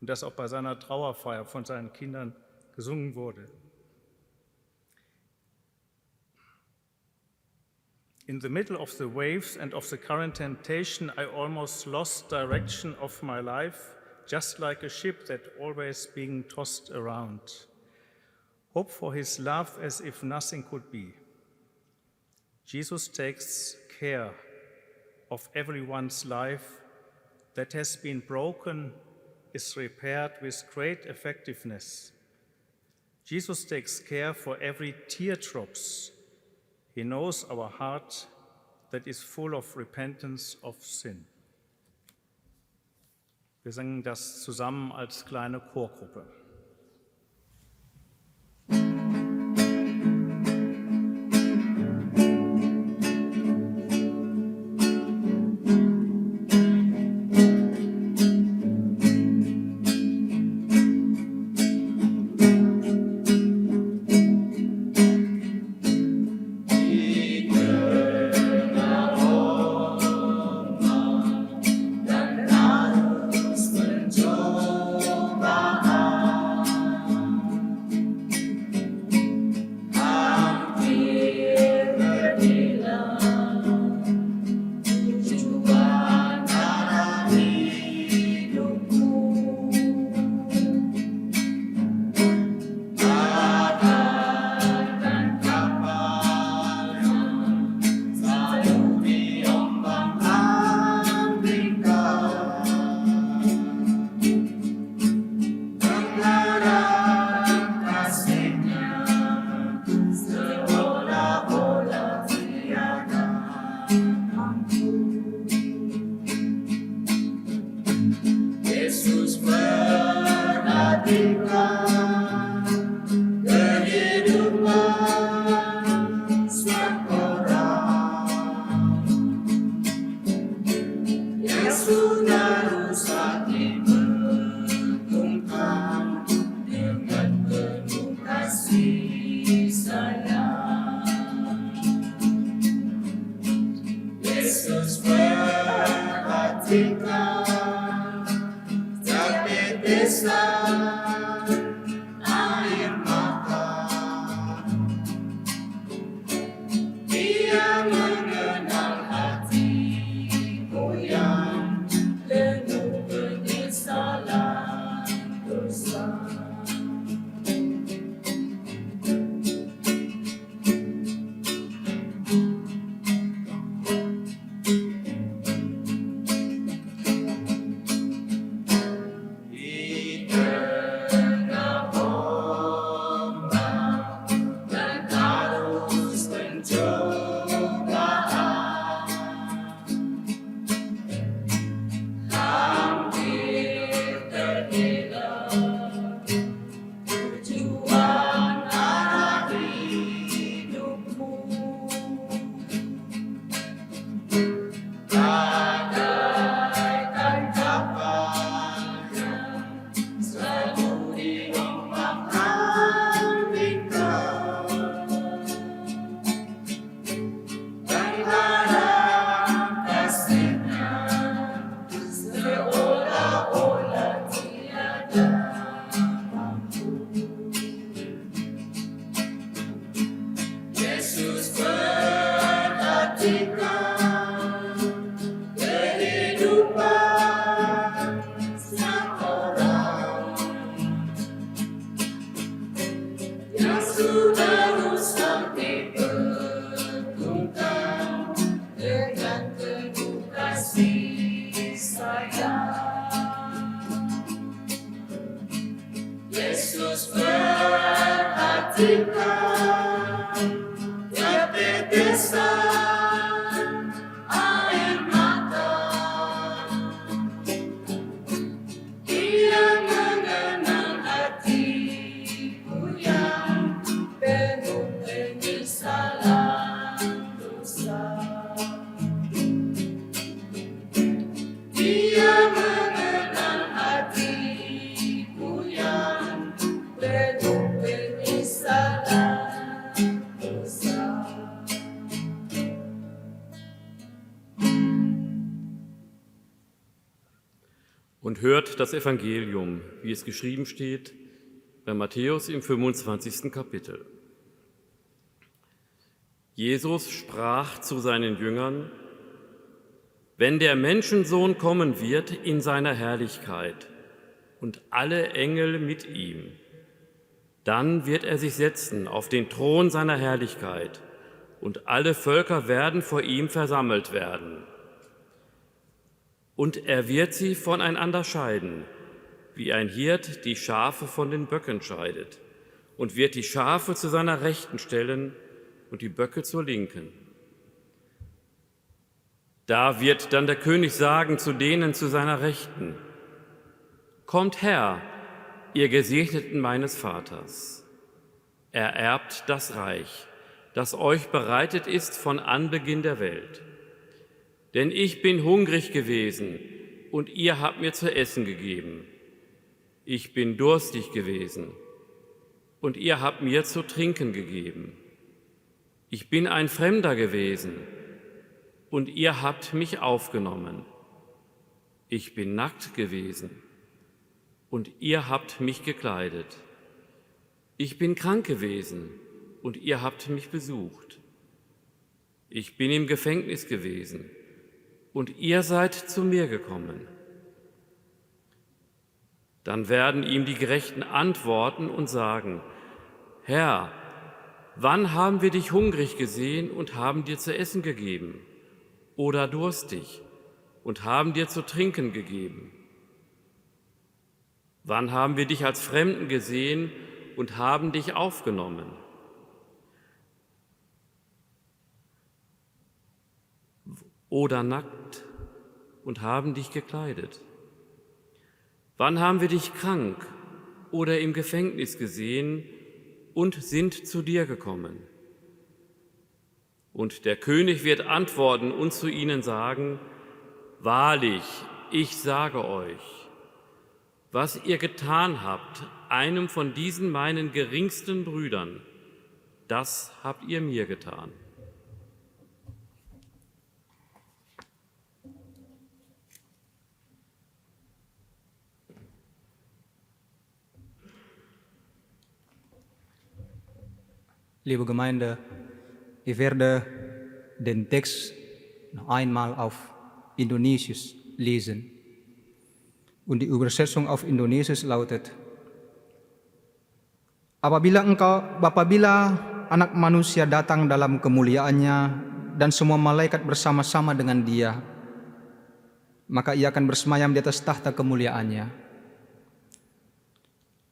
[SPEAKER 5] und das auch bei seiner Trauerfeier von seinen Kindern gesungen wurde. In the middle of the waves and of the current temptation, I almost lost direction of my life, just like a ship that always being tossed around. Hope for his love as if nothing could be. Jesus takes care of everyone's life that has been broken, is repaired with great effectiveness. Jesus takes care for every teardrops. He knows our heart that is full of repentance of sin. Wir singen das zusammen als kleine Chorgruppe.
[SPEAKER 6] Penuh penyesalan und hört das Evangelium, wie es geschrieben steht bei Matthäus im 25. Kapitel. Jesus sprach zu seinen Jüngern: Wenn der Menschensohn kommen wird in seiner Herrlichkeit und alle Engel mit ihm, dann wird er sich setzen auf den Thron seiner Herrlichkeit und alle Völker werden vor ihm versammelt werden. Und er wird sie voneinander scheiden, wie ein Hirt die Schafe von den Böcken scheidet, und wird die Schafe zu seiner Rechten stellen und die Böcke zur Linken. Da wird dann der König sagen zu denen zu seiner Rechten: Kommt her, ihr Gesegneten meines Vaters, ererbt das Reich, das euch bereitet ist von Anbeginn der Welt. Denn ich bin hungrig gewesen, und ihr habt mir zu essen gegeben. Ich bin durstig gewesen, und ihr habt mir zu trinken gegeben. Ich bin ein Fremder gewesen, und ihr habt mich aufgenommen. Ich bin nackt gewesen, und ihr habt mich gekleidet. Ich bin krank gewesen, und ihr habt mich besucht. Ich bin im Gefängnis gewesen, und ihr seid zu mir gekommen. Dann werden ihm die Gerechten antworten und sagen: Herr, wann haben wir dich hungrig gesehen und haben dir zu essen gegeben? Oder durstig und haben dir zu trinken gegeben? Wann haben wir dich als Fremden gesehen und haben dich aufgenommen? Oder nackt und haben dich gekleidet? Wann haben wir dich krank oder im Gefängnis gesehen und sind zu dir gekommen? Und der König wird antworten und zu ihnen sagen: Wahrlich, ich sage euch, was ihr getan habt, einem von diesen meinen geringsten Brüdern, das habt ihr mir getan.
[SPEAKER 1] Liebe Gemeinde, ich werde den Text noch einmal auf Indonesisch lesen. Und die Übersetzung auf Indonesisch lautet: Apabila anak manusia datang dalam kemuliaannya dan semua malaikat bersama-sama dengan dia, maka ia akan bersemayam di atas tahta kemuliaannya.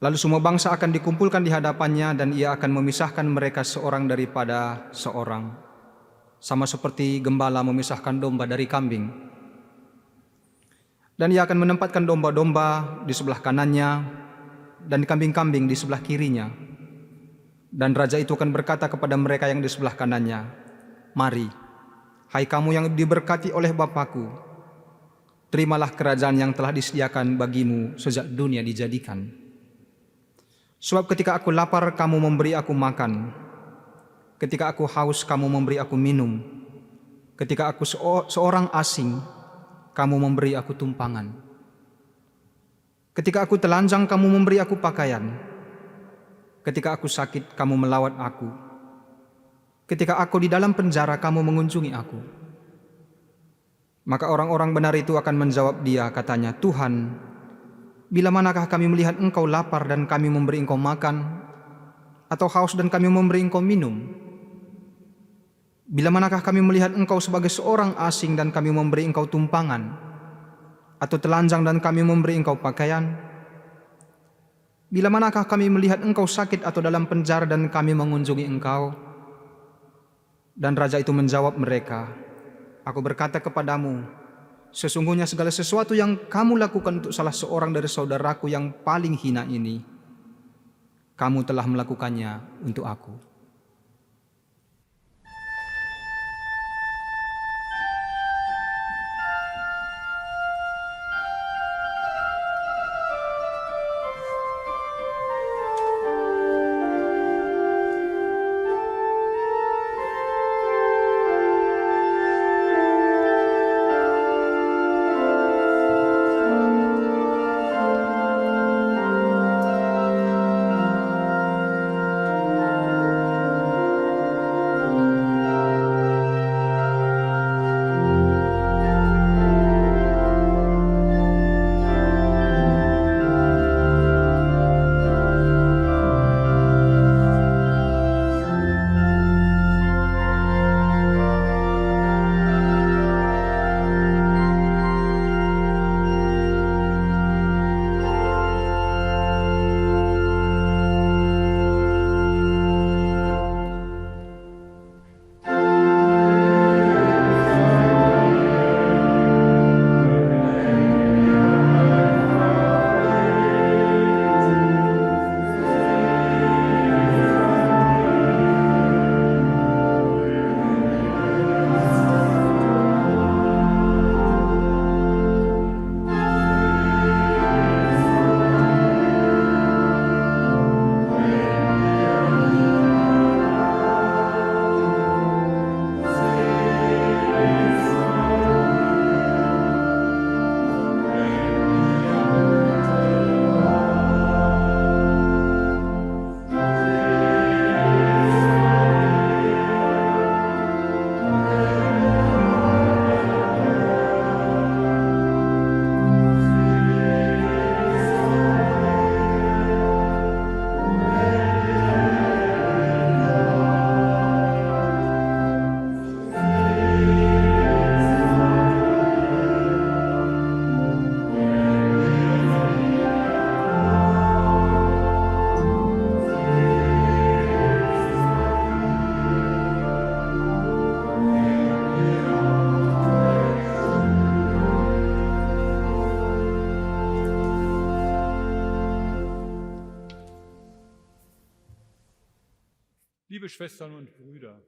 [SPEAKER 1] Lalu semua bangsa akan dikumpulkan di hadapannya dan ia akan memisahkan mereka seorang daripada seorang, sama seperti gembala memisahkan domba dari kambing. Dan ia akan menempatkan domba-domba di sebelah kanannya dan kambing-kambing di sebelah kirinya. Dan raja itu akan berkata kepada mereka yang di sebelah kanannya, Mari, hai kamu yang diberkati oleh Bapakku, terimalah kerajaan yang telah disediakan bagimu sejak dunia dijadikan. Sebab ketika aku lapar, kamu memberi aku makan. Ketika aku haus, kamu memberi aku minum. Ketika aku seorang asing, kamu memberi aku tumpangan. Ketika aku telanjang, kamu memberi aku pakaian. Ketika aku sakit, kamu melawat aku. Ketika aku di dalam penjara, kamu mengunjungi aku. Maka orang-orang benar itu akan menjawab dia, katanya, Tuhan, bila manakah kami melihat engkau lapar dan kami memberi engkau makan, atau haus dan kami memberi engkau minum? Bila manakah kami melihat engkau sebagai seorang asing dan kami memberi engkau tumpangan, atau telanjang dan kami memberi engkau pakaian? Bila manakah kami melihat engkau sakit atau dalam penjara dan kami mengunjungi engkau? Dan raja itu menjawab mereka, Aku berkata kepadamu, sesungguhnya segala sesuatu yang kamu lakukan untuk salah seorang dari saudaraku yang paling hina ini, kamu telah melakukannya untuk aku.
[SPEAKER 7] Liebe Schwestern und Brüder,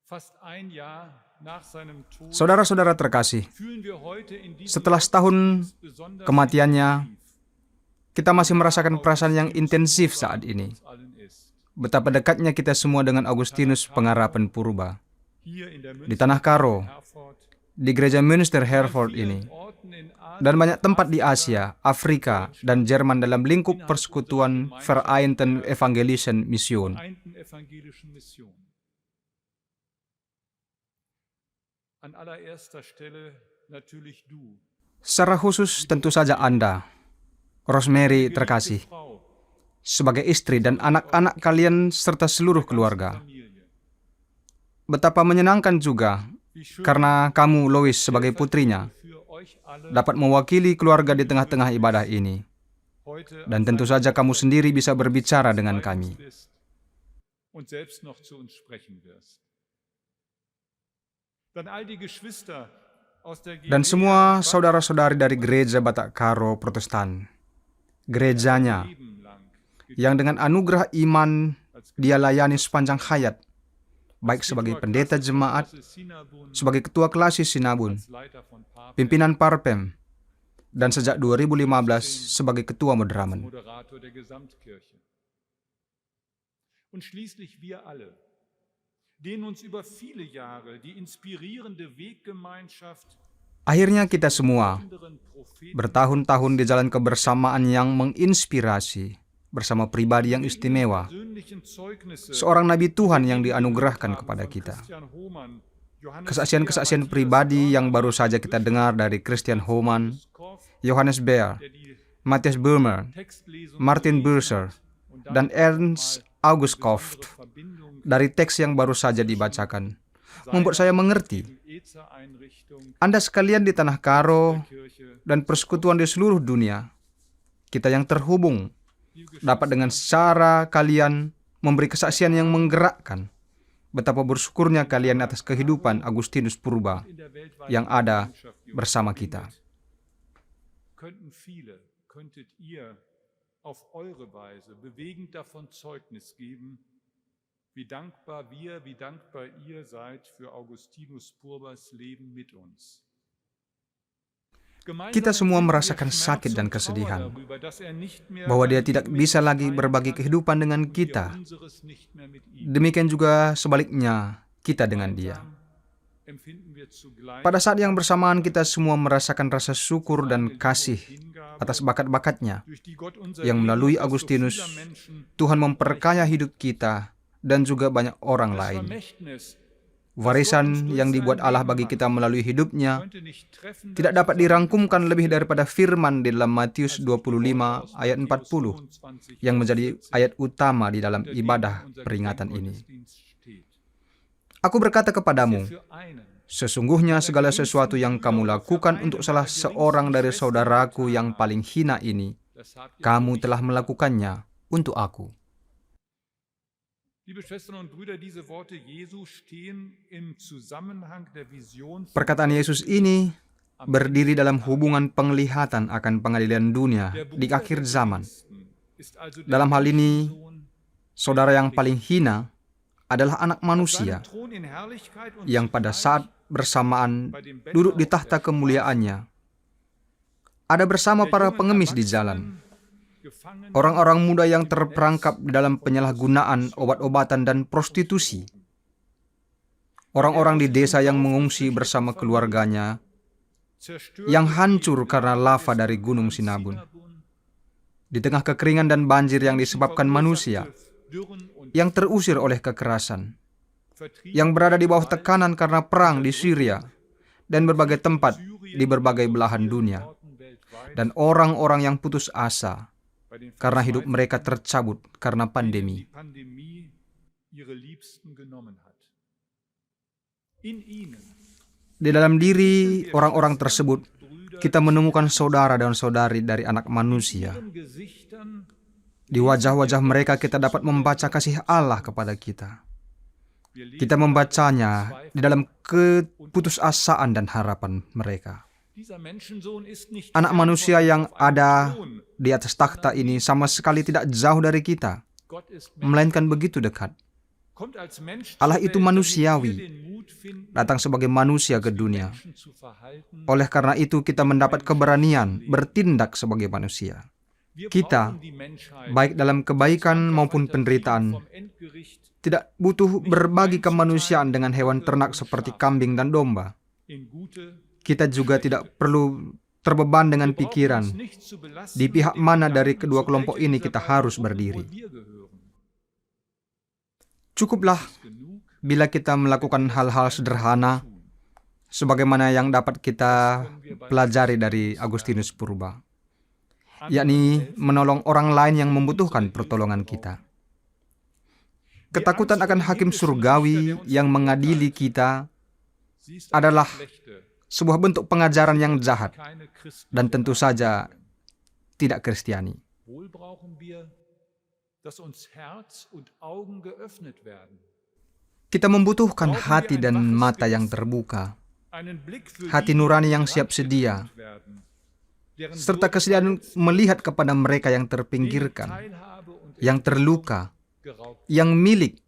[SPEAKER 7] fast ein Jahr nach seinem Tod
[SPEAKER 1] Saudara-saudara terkasih,
[SPEAKER 7] fühlen wir heute in diesem
[SPEAKER 1] setelah setahun
[SPEAKER 7] besonders
[SPEAKER 1] kematiannya,
[SPEAKER 7] intensiv,
[SPEAKER 1] kita masih merasakan perasaan yang intensif saat ini.
[SPEAKER 7] uns allen ist.
[SPEAKER 1] Betapa dekatnya kita semua dengan Agustinus Pengarapan Purba.
[SPEAKER 7] Hier in der
[SPEAKER 1] Di Tanah Karo,
[SPEAKER 7] Herford,
[SPEAKER 1] di gereja Münster Herford ini,
[SPEAKER 7] Orten in
[SPEAKER 1] dan banyak tempat di Asia, Afrika, dan Jerman dalam lingkup persekutuan Vereinten Evangelischen Mission.
[SPEAKER 7] Vereinten Evangelischen Mission. An allererster Stelle natürlich du,
[SPEAKER 1] Secara khusus tentu saja Anda, Rosemary terkasih,
[SPEAKER 7] Frau,
[SPEAKER 1] sebagai istri dan anak-anak kalian serta seluruh keluarga.
[SPEAKER 7] Familie.
[SPEAKER 1] Betapa menyenangkan juga
[SPEAKER 7] Wie schön
[SPEAKER 1] karena kamu, Lois, sebagai putrinya,
[SPEAKER 7] für euch alle
[SPEAKER 1] dapat mewakili keluarga di tengah-tengah ibadah ini.
[SPEAKER 7] heute
[SPEAKER 1] Dan tentu saja kamu sendiri bisa berbicara dengan kami.
[SPEAKER 7] bist und selbst noch zu uns sprechen wirst. Dann all die Geschwister aus der
[SPEAKER 1] Dan
[SPEAKER 7] GBR
[SPEAKER 1] semua saudara-saudari dari gereja Batak Karo Protestan, gerejanya
[SPEAKER 7] Leben lang
[SPEAKER 1] yang dengan anugerah iman dia layani sepanjang hayat, baik sebagai pendeta jemaat,
[SPEAKER 7] Sinabun
[SPEAKER 1] sebagai ketua klasis Sinabun,
[SPEAKER 7] als Leiter von Papst,
[SPEAKER 1] pimpinan Parpem, dan sejak 2015 sebagai ketua Modramen.
[SPEAKER 7] Moderator der Gesamtkirche. Und schließlich wir alle, denen uns über viele Jahre die inspirierende Weggemeinschaft
[SPEAKER 1] Akhirnya kita semua
[SPEAKER 7] anderen Propheten
[SPEAKER 1] bertahun-tahun di jalan kebersamaan yang menginspirasi bersama pribadi yang istimewa,
[SPEAKER 7] persönlichen Zeugnisse
[SPEAKER 1] seorang nabi Tuhan yang dianugerahkan kepada kita.
[SPEAKER 7] Christian Hohmann, Johannes
[SPEAKER 1] Kesaksian-kesaksian pribadi yang baru saja kita dengar dari Christian Hohmann,
[SPEAKER 7] Korf,
[SPEAKER 1] Johannes Beer,
[SPEAKER 7] der die
[SPEAKER 1] Matthias Böhmer,
[SPEAKER 7] Textlesung
[SPEAKER 1] Martin
[SPEAKER 7] gelesen
[SPEAKER 1] Burser,
[SPEAKER 7] hat und
[SPEAKER 1] dan Ernst August Koft
[SPEAKER 7] Verbindung
[SPEAKER 1] dari teks yang baru saja dibacakan, membuat saya mengerti
[SPEAKER 7] EZA-Einrichtung
[SPEAKER 1] Anda sekalian di Tanah Karo
[SPEAKER 7] Kirche
[SPEAKER 1] dan persekutuan di seluruh dunia, kita yang terhubung, dapat dengan cara kalian memberi kesaksian yang menggerakkan. Betapa bersyukurnya kalian atas kehidupan Agustinus Purba
[SPEAKER 7] in der weltweiten
[SPEAKER 1] yang ada
[SPEAKER 7] Gemeinschaft, die uns
[SPEAKER 1] bersama kita.
[SPEAKER 7] könntet ihr auf eure Weise bewegend davon Zeugnis geben, wie dankbar ihr seid für Augustinus Purbas Leben mit uns.
[SPEAKER 1] Kita semua merasakan sakit dan kesedihan bahwa dia tidak bisa lagi berbagi kehidupan dengan kita. Demikian juga sebaliknya kita dengan dia. Pada saat yang bersamaan kita semua merasakan rasa syukur dan kasih atas bakat-bakatnya yang melalui Agustinus Tuhan memperkaya hidup kita dan juga banyak orang lain. Warisan yang dibuat Allah bagi kita melalui hidupnya tidak dapat dirangkumkan lebih daripada firman di dalam Matius 25 ayat 40 yang menjadi ayat utama di dalam ibadah peringatan ini. Aku berkata kepadamu, sesungguhnya segala sesuatu yang kamu lakukan untuk salah seorang dari saudaraku yang paling hina ini, kamu telah melakukannya untuk aku. Perkataan Yesus ini berdiri dalam hubungan penglihatan akan pengadilan dunia di akhir zaman. Dalam hal ini, saudara yang paling hina adalah anak manusia yang pada saat bersamaan duduk di tahta kemuliaannya, ada bersama para pengemis di jalan. Orang-orang muda yang terperangkap dalam penyalahgunaan obat-obatan dan prostitusi. Orang-orang di desa yang mengungsi bersama keluarganya, yang hancur karena lava dari Gunung Sinabun. Di tengah kekeringan dan banjir yang disebabkan manusia, yang terusir oleh kekerasan, yang berada di bawah tekanan karena perang di Syria, dan berbagai tempat di berbagai belahan dunia. Dan orang-orang yang putus asa, karena hidup mereka tercabut karena pandemi. Di dalam diri orang-orang tersebut, kita menemukan saudara dan saudari dari anak manusia. Di wajah-wajah mereka kita dapat membaca kasih Allah kepada kita. Kita membacanya di dalam keputusasaan dan harapan mereka. Anak manusia yang ada di atas takhta ini sama sekali tidak jauh dari kita.
[SPEAKER 7] Gott ist
[SPEAKER 1] melainkan begitu dekat.
[SPEAKER 7] kommt als Mensch
[SPEAKER 1] Allah
[SPEAKER 7] zur
[SPEAKER 1] itu
[SPEAKER 7] Welt, damit
[SPEAKER 1] manusiawi,
[SPEAKER 7] wir den Mut finden,
[SPEAKER 1] datang sebagai manusia ke
[SPEAKER 7] uns wie
[SPEAKER 1] dunia.
[SPEAKER 7] Menschen zu verhalten.
[SPEAKER 1] Oleh karena itu kita mendapat keberanian bertindak sebagai manusia.
[SPEAKER 7] Wir
[SPEAKER 1] Kita,
[SPEAKER 7] brauchen die Menschheit,
[SPEAKER 1] baik dalam kebaikan maupun penderitaan,
[SPEAKER 7] vom Endgericht
[SPEAKER 1] tidak butuh berbagi kemanusiaan dengan hewan ternak seperti kambing dan domba.
[SPEAKER 7] in gute.
[SPEAKER 1] Kita juga tidak perlu terbeban dengan
[SPEAKER 7] Wir brauchen
[SPEAKER 1] pikiran
[SPEAKER 7] uns nicht zu belasten
[SPEAKER 1] di pihak
[SPEAKER 7] mit dem
[SPEAKER 1] mana dari
[SPEAKER 7] Gedanken,
[SPEAKER 1] kedua
[SPEAKER 7] zu
[SPEAKER 1] kelompok
[SPEAKER 7] welcher
[SPEAKER 1] ini
[SPEAKER 7] dieser
[SPEAKER 1] kita
[SPEAKER 7] beiden
[SPEAKER 1] harus
[SPEAKER 7] Gruppen
[SPEAKER 1] berdiri.
[SPEAKER 7] wohl wir gehören.
[SPEAKER 1] Cukuplah
[SPEAKER 7] Genug,
[SPEAKER 1] bila kita melakukan hal-hal sederhana sebagaimana yang dapat kita pelajari dari Agustinus Purba, yakni menolong orang lain yang membutuhkan pertolongan kita. Ketakutan akan hakim surgawi yang mengadili kita
[SPEAKER 7] sie ist
[SPEAKER 1] adalah
[SPEAKER 7] eine schlechte,
[SPEAKER 1] sebuah bentuk pengajaran yang jahat
[SPEAKER 7] keine christliche
[SPEAKER 1] dan tentu saja tidak Kristiani.
[SPEAKER 7] Wohl brauchen wir, dass uns Herz und Augen geöffnet werden.
[SPEAKER 1] Kita membutuhkan hati dan mata yang terbuka,
[SPEAKER 7] Einen Blick für
[SPEAKER 1] hati
[SPEAKER 7] die,
[SPEAKER 1] nurani
[SPEAKER 7] die
[SPEAKER 1] yang siap sedia,
[SPEAKER 7] verdrängt werden, deren
[SPEAKER 1] serta
[SPEAKER 7] Würde
[SPEAKER 1] kesediaan melihat kepada mereka yang terpinggirkan,
[SPEAKER 7] Teilhabe und
[SPEAKER 1] yang terluka,
[SPEAKER 7] geraubt
[SPEAKER 1] yang milik,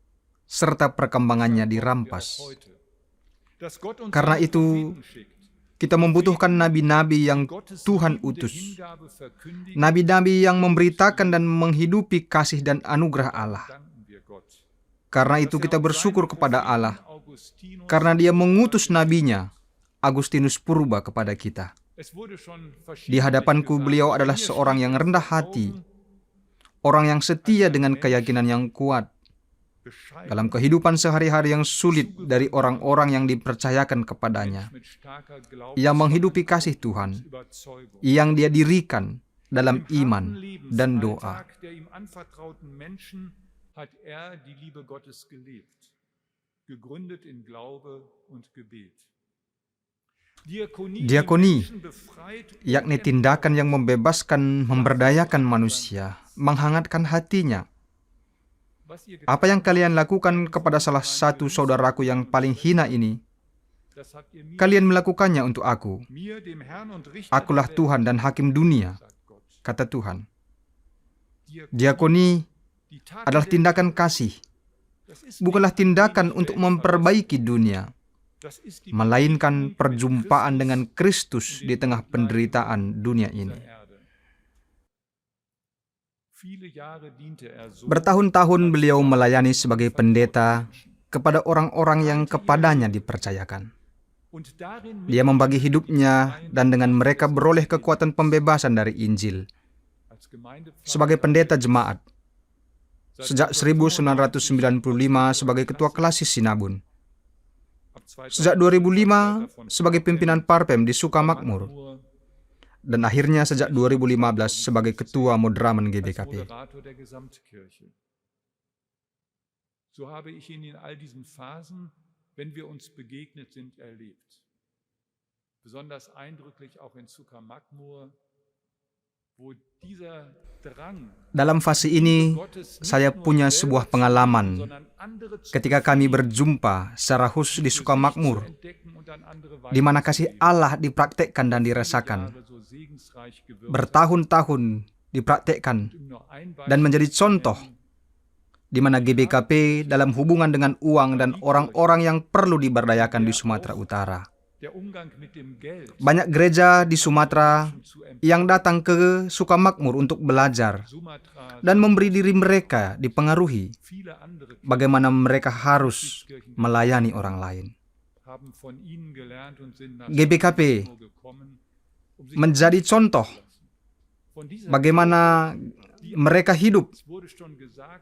[SPEAKER 1] serta perkembangannya
[SPEAKER 7] wir
[SPEAKER 1] dirampas.
[SPEAKER 7] auch heute. Dass Gott uns
[SPEAKER 1] Karena
[SPEAKER 7] seine
[SPEAKER 1] itu,
[SPEAKER 7] Propheten schickt,
[SPEAKER 1] kita membutuhkan nabi-nabi yang
[SPEAKER 7] Gottes
[SPEAKER 1] Tuhan
[SPEAKER 7] liebende
[SPEAKER 1] utus,
[SPEAKER 7] Hingabe verkündigen,
[SPEAKER 1] nabi-nabi yang memberitakan dan menghidupi kasih dan anugerah Allah.
[SPEAKER 7] danken wir Gott.
[SPEAKER 1] Karena itu kita bersyukur kepada Allah, karena Dia mengutus nabinya, Agustinus Purba, kepada kita. Di hadapanku beliau adalah seorang yang rendah hati, orang yang setia dengan keyakinan yang kuat, dalam kehidupan sehari-hari yang sulit dari orang-orang yang dipercayakan kepadanya, yang menghidupi kasih Tuhan, yang Dia dirikan dalam iman dan doa.
[SPEAKER 7] Hat die Liebe Gottes gelebt, gegründet in Glaube und Gebet.
[SPEAKER 1] Diakoni, yakni tindakan yang membebaskan, memberdayakan manusia, menghangatkan hatinya. Apa yang kalian lakukan kepada salah satu saudaraku yang paling hina ini, kalian melakukannya untuk aku. Akulah Tuhan dan Hakim dunia, kata Tuhan. Diakoni adalah tindakan kasih, bukanlah tindakan untuk memperbaiki dunia, melainkan perjumpaan dengan Kristus di tengah penderitaan dunia ini. Bertahun-tahun beliau melayani sebagai pendeta kepada orang-orang yang kepadanya dipercayakan. Dia membagi hidupnya dan dengan mereka beroleh kekuatan pembebasan dari Injil. Sebagai pendeta jemaat, sejak 1995 sebagai ketua klasis Sinabun, sejak 2005 sebagai pimpinan Parpem di Sukamakmur, dan akhirnya sejak 2015 sebagai ketua Modramen GBKP.
[SPEAKER 7] So habe ich ihn in all diesen Phasen, wenn wir uns begegnet sind, erlebt. Besonders eindrücklich auch in Sukamakmur, wo dieser Drang,
[SPEAKER 1] dalam fase ini, saya punya sebuah pengalaman ketika kami berjumpa secara khusus di Sukamakmur, di mana kasih Allah dipraktekkan dan dirasakan. Bertahun-tahun dipraktekkan dan menjadi contoh di mana GBKP dalam hubungan dengan uang dan orang-orang yang perlu diberdayakan di Sumatera Utara. Banyak gereja di Sumatera yang datang ke Sukamakmur untuk belajar dan memberi diri mereka dipengaruhi bagaimana mereka harus melayani orang lain. GBKP menjadi contoh bagaimana mereka hidup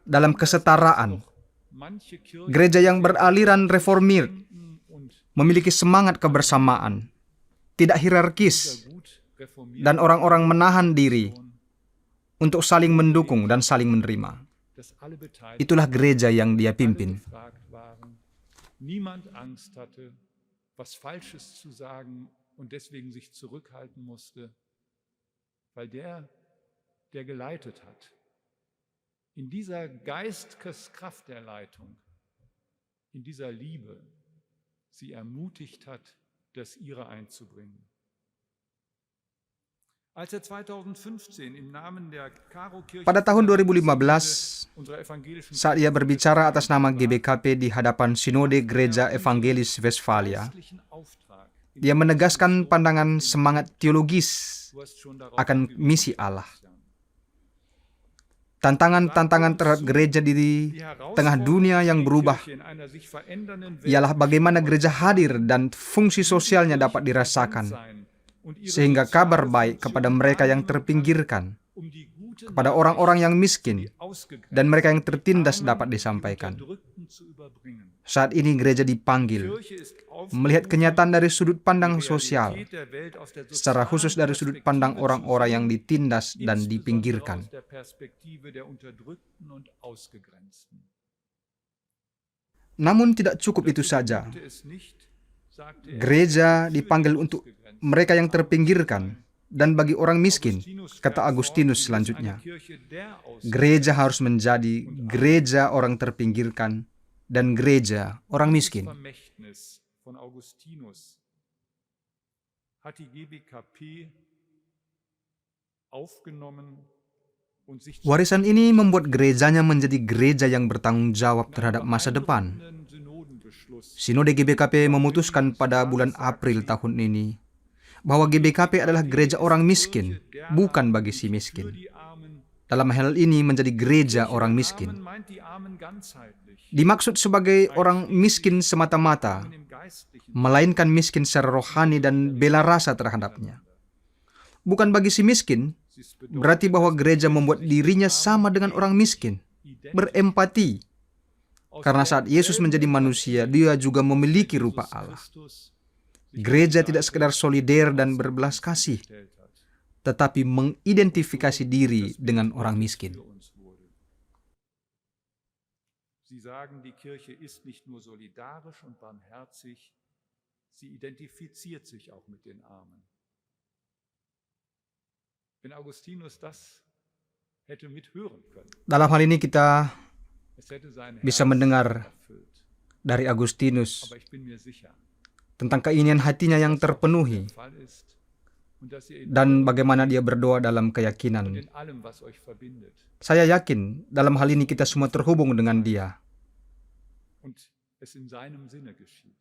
[SPEAKER 1] dalam kesetaraan. Gereja yang beraliran reformir memiliki semangat kebersamaan, tidak hierarkis, dan orang-orang menahan diri untuk saling mendukung dan saling menerima. Itulah gereja yang dia pimpin.
[SPEAKER 7] Niemand Angst hatte, was Falsches zu sagen und deswegen sich zurückhalten musste, weil der geleitet hat, in dieser Geisteskraft der Leitung, in dieser Liebe, sie ermutigt hat, das ihre einzubringen. Als er 2015 im Namen der Karo-Kirche
[SPEAKER 1] Pada tahun 2015,
[SPEAKER 7] unserer evangelischen
[SPEAKER 1] saat ia berbicara atas nama GBKP di hadapan Sinode Gereja Evangelis Westfalia,
[SPEAKER 7] geistlichen Auftrag,
[SPEAKER 1] dia menegaskan pandangan semangat teologis
[SPEAKER 7] du hast schon darauf
[SPEAKER 1] akan misi Allah. Tantangan-tantangan terhadap gereja di tengah dunia yang berubah
[SPEAKER 7] in einer sich verändernden Welt
[SPEAKER 1] ialah bagaimana gereja hadir dan fungsi sosialnya dapat dirasakan,
[SPEAKER 7] und ihre
[SPEAKER 1] sehingga kabar baik kepada mereka yang terpinggirkan,
[SPEAKER 7] um die gute
[SPEAKER 1] kepada orang-orang yang miskin,
[SPEAKER 7] ausgegrenzten
[SPEAKER 1] dan mereka yang tertindas dapat disampaikan.
[SPEAKER 7] Unterdrückten zu überbringen.
[SPEAKER 1] Saat ini gereja dipanggil
[SPEAKER 7] Kirche ist
[SPEAKER 1] melihat kenyataan dari sudut pandang sosial,
[SPEAKER 7] Realität der Welt aus der
[SPEAKER 1] secara khusus dari sudut pandang orang-orang yang ditindas dan
[SPEAKER 7] insbesondere
[SPEAKER 1] dipinggirkan.
[SPEAKER 7] aus der Perspektive der Unterdrückten und Ausgegrenzten.
[SPEAKER 1] Namun tidak cukup itu saja.
[SPEAKER 7] Tut es nicht, sagte er,
[SPEAKER 1] Gereja dipanggil untuk mereka yang terpinggirkan dan bagi orang miskin, kata Agustinus selanjutnya.
[SPEAKER 7] Kirche der aus
[SPEAKER 1] Gereja harus menjadi gereja orang terpinggirkan dan gereja orang miskin.
[SPEAKER 7] Vermächtnis von Augustinus hat die GBKP aufgenommen und sich zu
[SPEAKER 1] Warisan ini membuat gerejanya menjadi gereja yang bertanggung jawab terhadap masa depan.
[SPEAKER 7] einem Synodenbeschluss
[SPEAKER 1] Sinode GBKP memutuskan pada bulan April tahun ini bahwa GBKP adalah gereja orang miskin, bukan bagi si miskin.
[SPEAKER 7] die Armen.
[SPEAKER 1] Dalam hal ini menjadi gereja orang
[SPEAKER 7] Armen
[SPEAKER 1] miskin.
[SPEAKER 7] meint die Armen ganzheitlich,
[SPEAKER 1] Dimaksud sebagai orang miskin semata-mata,
[SPEAKER 7] im Geistlichen.
[SPEAKER 1] melainkan miskin secara rohani dan bela rasa terhadapnya. Bukan bagi si miskin, berarti bahwa gereja membuat dirinya sama dengan orang miskin, berempati. Karena saat Yesus menjadi manusia, dia juga memiliki rupa Allah. Gereja tidak sekedar solider dan berbelas kasih, tetapi mengidentifikasi diri dengan orang miskin.
[SPEAKER 7] Sie sagen, die Kirche ist nicht nur solidarisch und barmherzig, sie identifiziert sich auch mit den Armen. Wenn Augustinus das hätte mithören können,
[SPEAKER 1] Dalam hal ini kita
[SPEAKER 7] es hätte sein
[SPEAKER 1] bisa
[SPEAKER 7] Herz
[SPEAKER 1] mendengar
[SPEAKER 7] erfüllt.
[SPEAKER 1] dari Agustinus
[SPEAKER 7] Aber ich bin mir sicher,
[SPEAKER 1] tentang keinginan hatinya yang terpenuhi
[SPEAKER 7] der Fall ist und dass ihr
[SPEAKER 1] dan bagaimana dia berdoa dalam keyakinan.
[SPEAKER 7] in allem, was euch verbindet
[SPEAKER 1] Saya yakin dalam hal ini kita semua terhubung dengan dia.
[SPEAKER 7] und es in seinem Sinne geschieht.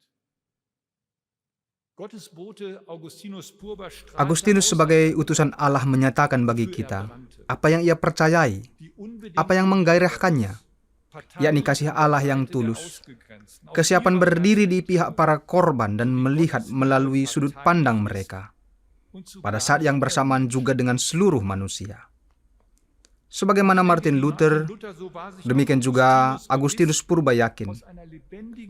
[SPEAKER 7] Gottes Bote Augustinus Purba strahlte
[SPEAKER 1] Agustinus
[SPEAKER 7] aus
[SPEAKER 1] sebagai utusan Allah menyatakan bagi kita apa yang ia percayai,
[SPEAKER 7] die unbedingt
[SPEAKER 1] apa yang menggairahkannya, yakni kasih Allah yang tulus, kesiapan berdiri di pihak para korban dan melihat melalui sudut pandang mereka, pada saat yang bersamaan juga dengan seluruh manusia. Sebagaimana Martin Luther, demikian juga Agustinus Purba yakin,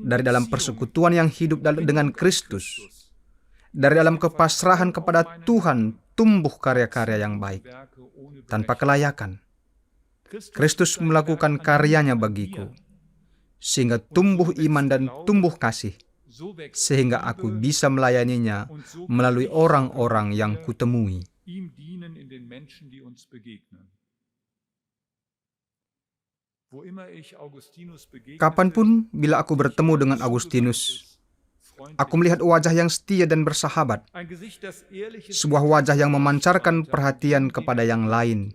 [SPEAKER 1] dari dalam persekutuan yang hidup dengan Kristus, dari dalam kepasrahan kepada Tuhan tumbuh karya-karya yang baik, tanpa kelayakan. Kristus melakukan karyanya bagiku, sehingga tumbuh iman dan tumbuh kasih, sehingga aku bisa melayaninya melalui orang-orang yang kutemui.
[SPEAKER 7] ihm dienen in den Menschen, die uns begegnen. Wo immer ich Augustinus begegnete,
[SPEAKER 1] Kapanpun bila aku bertemu dengan Agustinus, aku melihat wajah yang setia dan bersahabat,
[SPEAKER 7] ein Gesicht, das ehrlich ist,
[SPEAKER 1] sebuah wajah yang memancarkan perhatian kepada yang lain,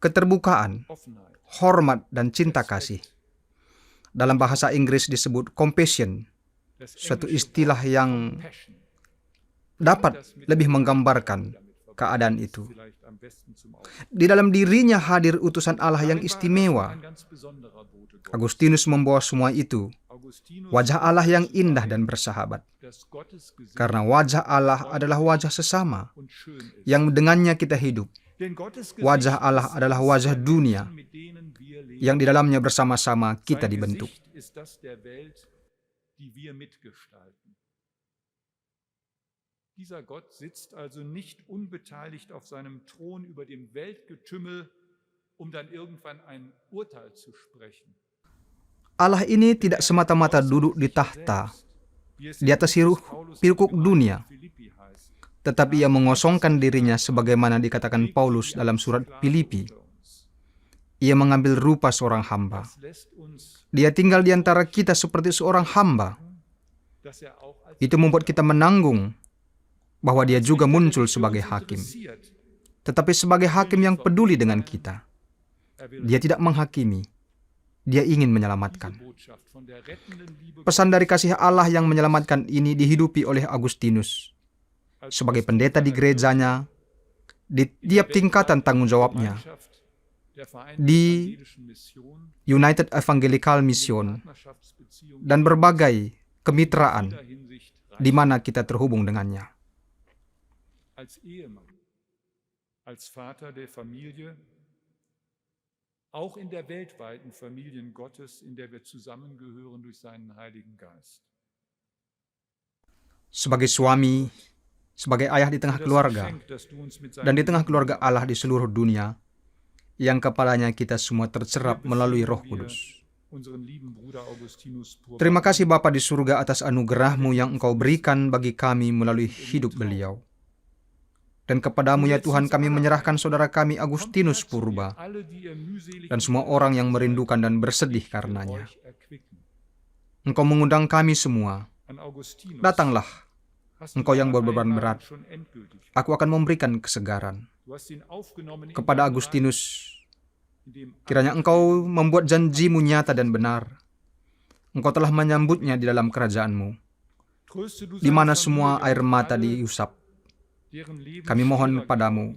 [SPEAKER 1] keterbukaan,
[SPEAKER 7] Offenheit,
[SPEAKER 1] hormat, dan cinta kasih. Dalam bahasa Inggris disebut compassion,
[SPEAKER 7] das
[SPEAKER 1] suatu
[SPEAKER 7] englische
[SPEAKER 1] istilah yang
[SPEAKER 7] Passion,
[SPEAKER 1] dapat lebih menggambarkan keadaan itu.
[SPEAKER 7] vielleicht am besten zum Ausdruck.
[SPEAKER 1] Di dalam dirinya hadir utusan Allah yang istimewa.
[SPEAKER 7] Ein ganz besonderer Bote Gottes.
[SPEAKER 1] Agustinus membawa semua itu,
[SPEAKER 7] Augustinus,
[SPEAKER 1] wajah Allah yang indah dan bersahabat.
[SPEAKER 7] das Gottes Gesicht
[SPEAKER 1] Karena wajah Allah adalah wajah sesama,
[SPEAKER 7] und schön ist.
[SPEAKER 1] yang dengannya kita hidup.
[SPEAKER 7] Denn Gottes
[SPEAKER 1] Wajah
[SPEAKER 7] Gesicht
[SPEAKER 1] Allah
[SPEAKER 7] ist
[SPEAKER 1] adalah
[SPEAKER 7] das
[SPEAKER 1] wajah
[SPEAKER 7] der
[SPEAKER 1] dunia,
[SPEAKER 7] Menschen, mit denen wir leben.
[SPEAKER 1] yang di dalamnya bersama-sama kita
[SPEAKER 7] Sein
[SPEAKER 1] dibentuk.
[SPEAKER 7] Gesicht ist das der Welt, die wir mitgestalten. Dieser Gott sitzt also nicht unbeteiligt auf seinem Thron über dem Weltgetümmel, um dann irgendwann ein Urteil zu sprechen.
[SPEAKER 1] Allah ini tidak semata-mata duduk di tahta, di atas hiruk dunia, tetapi ia mengosongkan dirinya sebagaimana dikatakan Paulus dalam surat Filipi. Ia mengambil rupa seorang hamba. Dia tinggal di antara kita seperti seorang hamba. Itu membuat kita menanggung bahwa dia juga muncul sebagai hakim. tetapi sebagai hakim yang peduli dengan kita. Dia tidak menghakimi, dia ingin menyelamatkan. Pesan dari kasih Allah yang menyelamatkan ini dihidupi oleh Agustinus. Sebagai pendeta di gerejanya, di tiap tingkatan tanggung jawabnya, di United Evangelical Mission, dan berbagai kemitraan di mana kita terhubung dengannya.
[SPEAKER 7] Als Ehemann, als Vater der Familie, auch in der weltweiten Familien Gottes, in der wir zusammengehören durch seinen Heiligen Geist.
[SPEAKER 1] Sebagai suami, sebagai ayah di tengah keluarga, dan di tengah keluarga Allah di seluruh dunia, yang kepalanya kita semua tercerap melalui Roh Kudus. Terima kasih Bapa di surga atas anugerah-Mu yang Engkau berikan bagi kami melalui hidup beliau. Dan kepadamu ya Tuhan kami menyerahkan saudara kami Agustinus Purba dan semua orang yang merindukan dan bersedih karenanya. Engkau mengundang kami semua. Datanglah, Engkau yang berbeban berat. Aku akan memberikan kesegaran. Kepada Agustinus, kiranya Engkau membuat janji-Mu nyata dan benar. Engkau telah menyambutnya di dalam kerajaan-Mu, di mana semua air mata diusap. Kami mohon padamu,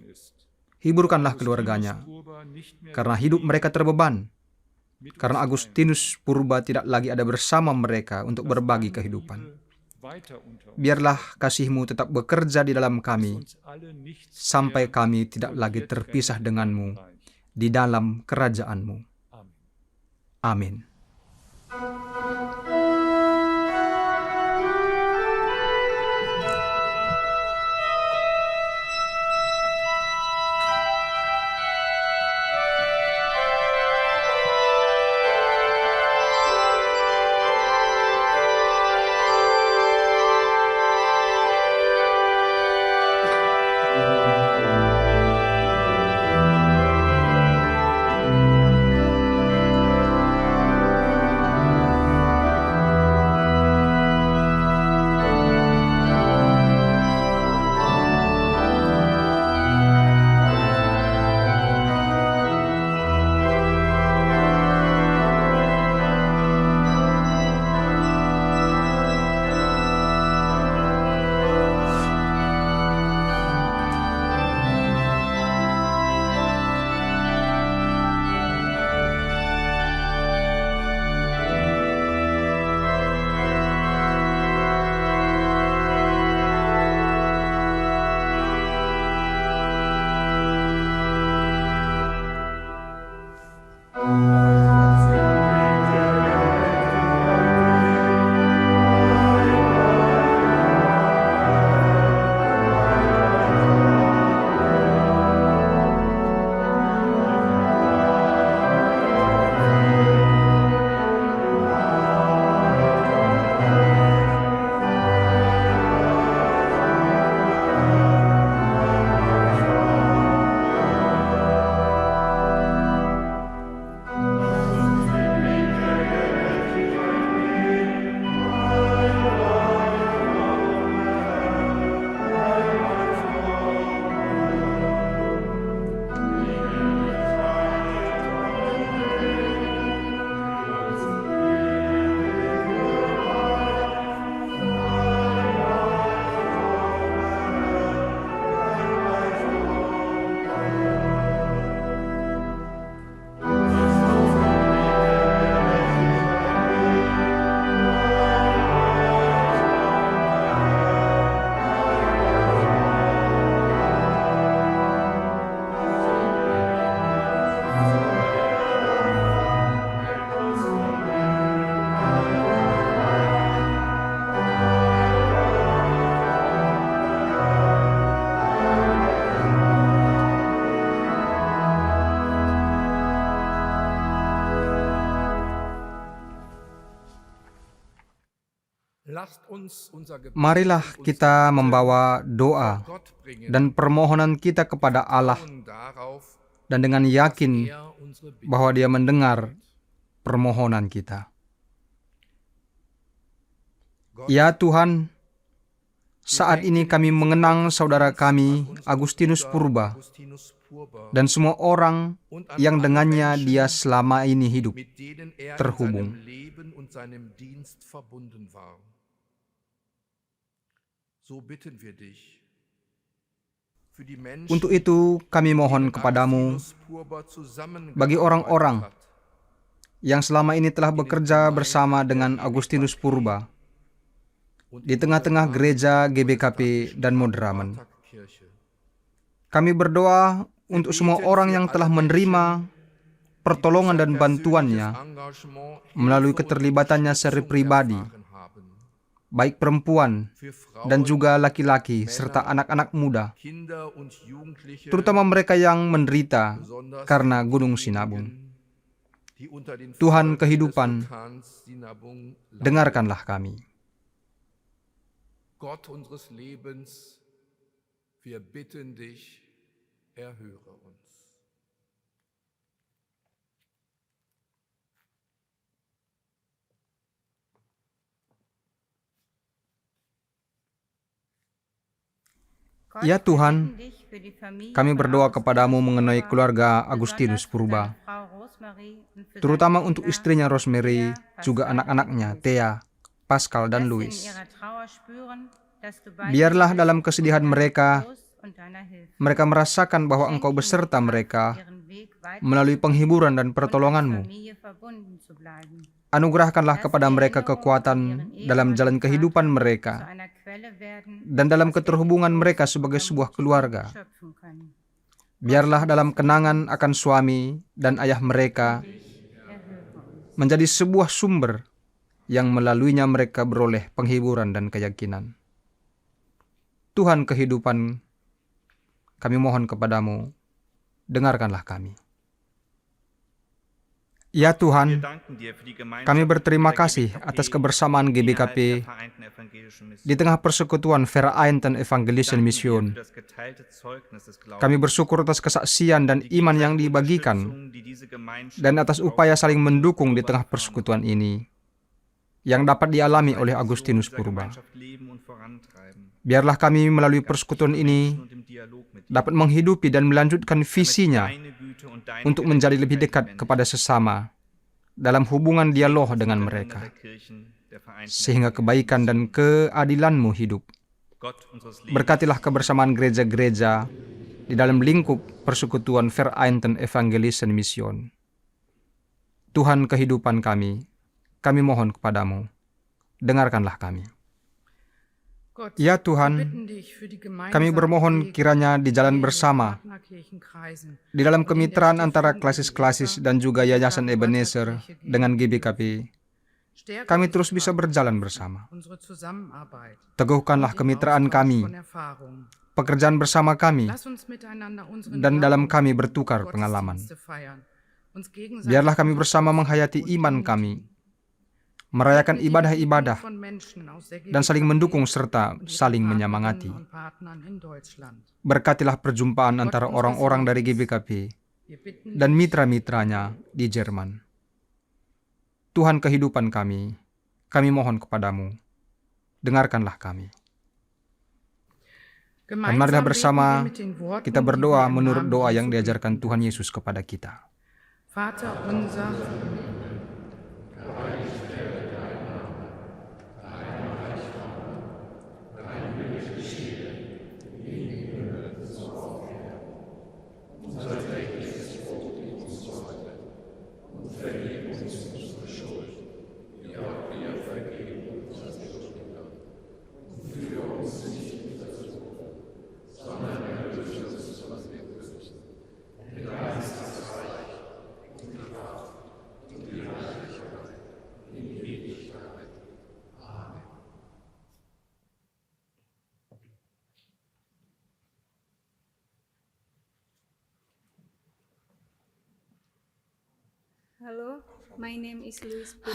[SPEAKER 1] hiburkanlah keluarganya, karena hidup mereka terbeban, karena Agustinus Purba tidak lagi ada bersama mereka untuk berbagi kehidupan. Biarlah kasih-Mu tetap bekerja di dalam kami, sampai kami tidak lagi terpisah dengan-Mu di dalam kerajaan-Mu. Amin. Marilah kita membawa doa dan permohonan kita kepada Allah dan dengan yakin bahwa Dia mendengar permohonan kita. Ya Tuhan, Saat ini kami mengenang saudara kami, Agustinus Purba, dan semua orang yang dengannya dia selama ini hidup, terhubung. Untuk itu kami mohon kepadamu, bagi orang-orang yang selama ini telah bekerja bersama dengan Agustinus Purba, di tengah-tengah gereja GBKP dan Modramen. Kami berdoa untuk semua orang yang telah menerima pertolongan dan bantuannya melalui keterlibatannya secara pribadi, baik perempuan dan juga laki-laki serta anak-anak muda, terutama mereka yang menderita karena Gunung Sinabung. Tuhan kehidupan, dengarkanlah kami.
[SPEAKER 2] Gott unseres Lebens, wir bitten dich, erhöre uns.
[SPEAKER 1] Ya Tuhan, kami berdoa kepadamu mengenai keluarga Agustinus Purba, terutama untuk istrinya Rosemary, juga anak-anaknya Thea, Pascal, dan Louis. Biarlah dalam kesedihan mereka, mereka merasakan bahwa Engkau beserta mereka melalui penghiburan dan pertolongan-Mu. Anugerahkanlah kepada mereka kekuatan dalam jalan kehidupan mereka dan dalam keterhubungan mereka sebagai sebuah keluarga. Biarlah dalam kenangan akan suami dan ayah mereka menjadi sebuah sumber yang melaluinya mereka beroleh penghiburan dan keyakinan. Tuhan kehidupan, kami mohon kepadamu, dengarkanlah kami. Ya Tuhan, kami berterima kasih atas kebersamaan GBKP di tengah persekutuan Vereinten Evangelischen Mission. Kami bersyukur atas kesaksian dan iman yang dibagikan dan atas upaya saling mendukung di tengah persekutuan ini yang dapat dialami oleh Agustinus Purba. Biarlah kami melalui persekutuan ini dapat menghidupi dan melanjutkan visinya untuk menjadi lebih dekat kepada sesama dalam hubungan dialog dengan mereka, sehingga kebaikan dan keadilan-Mu hidup. Berkatilah kebersamaan gereja-gereja di dalam lingkup persekutuan Vereinten Evangelischen Mission. Tuhan kehidupan kami mohon kepadamu, dengarkanlah kami. Ya Tuhan, kami bermohon kiranya di jalan bersama, di dalam kemitraan antara klasis-klasis dan juga Yayasan Ebenezer dengan GBKP, kami terus bisa berjalan bersama. Teguhkanlah kemitraan kami, pekerjaan bersama kami, dan dalam kami bertukar pengalaman. Biarlah kami bersama menghayati iman kami, merayakan ibadah-ibadah, dan saling mendukung serta saling menyemangati. Berkatilah perjumpaan antara orang-orang dari GBKP dan mitra-mitranya di Jerman. Tuhan kehidupan kami mohon kepadamu, dengarkanlah kami. Dan marilah bersama kita berdoa menurut doa yang diajarkan Tuhan Yesus kepada kita.
[SPEAKER 8] Vater unser,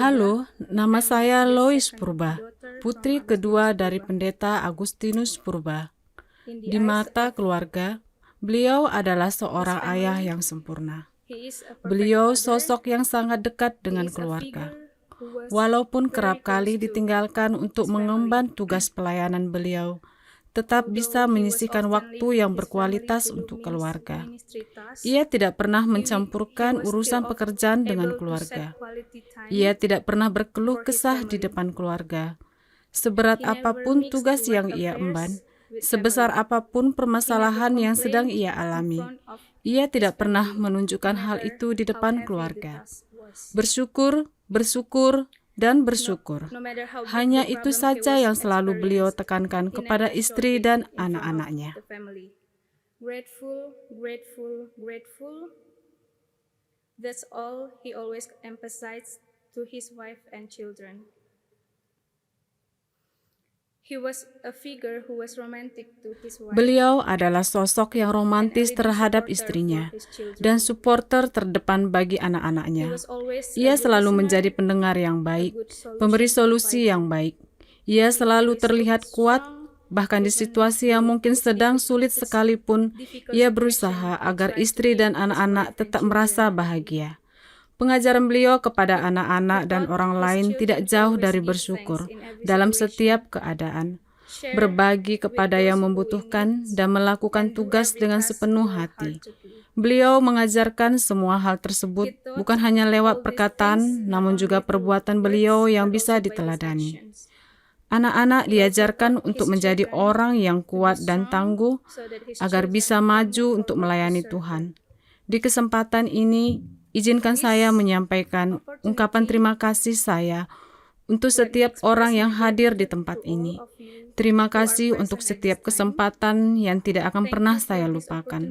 [SPEAKER 9] Halo, nama saya Lois Purba, putri kedua dari pendeta Agustinus Purba. Di mata keluarga, beliau adalah seorang ayah yang sempurna. Beliau sosok yang sangat dekat dengan keluarga. Walaupun kerap kali ditinggalkan untuk mengemban tugas pelayanan beliau tetap bisa menyisihkan waktu yang berkualitas untuk keluarga. Ia tidak pernah mencampurkan urusan pekerjaan dengan keluarga. Ia tidak pernah berkeluh kesah di depan keluarga. Seberat apapun tugas yang ia emban, sebesar apapun permasalahan yang sedang ia alami, ia tidak pernah menunjukkan hal itu di depan keluarga. Bersyukur, bersyukur, dan bersyukur. Hanya itu saja yang selalu beliau tekankan kepada istri dan anak-anaknya.
[SPEAKER 10] Grateful, grateful, grateful. That's all he always emphasized to his wife and children. He was a figure who was romantic to his wife.
[SPEAKER 9] Beliau adalah sosok yang romantis terhadap istrinya dan supporter terdepan bagi anak-anaknya. Ia selalu menjadi pendengar yang baik, pemberi solusi yang baik. Ia selalu terlihat kuat, bahkan di situasi yang mungkin sedang sulit sekalipun, ia berusaha agar istri dan anak-anak tetap merasa bahagia. Pengajaran beliau kepada anak-anak dan orang lain tidak jauh dari bersyukur dalam setiap keadaan, berbagi kepada yang membutuhkan, dan melakukan tugas dengan sepenuh hati. Beliau mengajarkan semua hal tersebut bukan hanya lewat perkataan, namun juga perbuatan beliau yang bisa diteladani. Anak-anak diajarkan untuk menjadi orang yang kuat dan tangguh agar bisa maju untuk melayani Tuhan. Di kesempatan ini, izinkan saya menyampaikan ungkapan terima kasih saya untuk setiap orang yang hadir di tempat ini. Terima kasih untuk setiap kesempatan yang tidak akan pernah saya lupakan.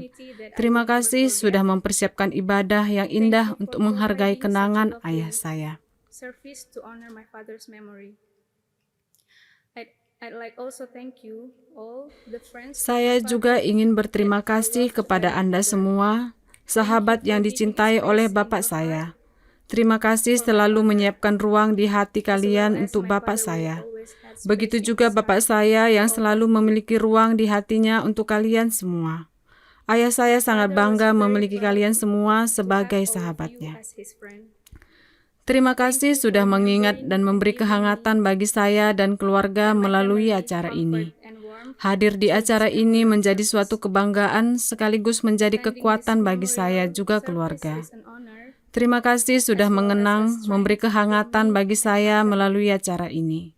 [SPEAKER 9] Terima kasih sudah mempersiapkan ibadah yang indah untuk menghargai kenangan ayah saya. Saya juga ingin berterima kasih kepada Anda semua, sahabat yang dicintai oleh Bapak saya. Terima kasih selalu menyiapkan ruang di hati kalian untuk Bapak saya. Begitu juga Bapak saya yang selalu memiliki ruang di hatinya untuk kalian semua. Ayah saya sangat bangga memiliki kalian semua sebagai sahabatnya. Terima kasih sudah mengingat dan memberi kehangatan bagi saya dan keluarga melalui acara ini. Hadir di acara ini menjadi suatu kebanggaan sekaligus menjadi kekuatan bagi saya juga keluarga. Terima kasih sudah mengenang, memberi kehangatan bagi saya melalui acara ini.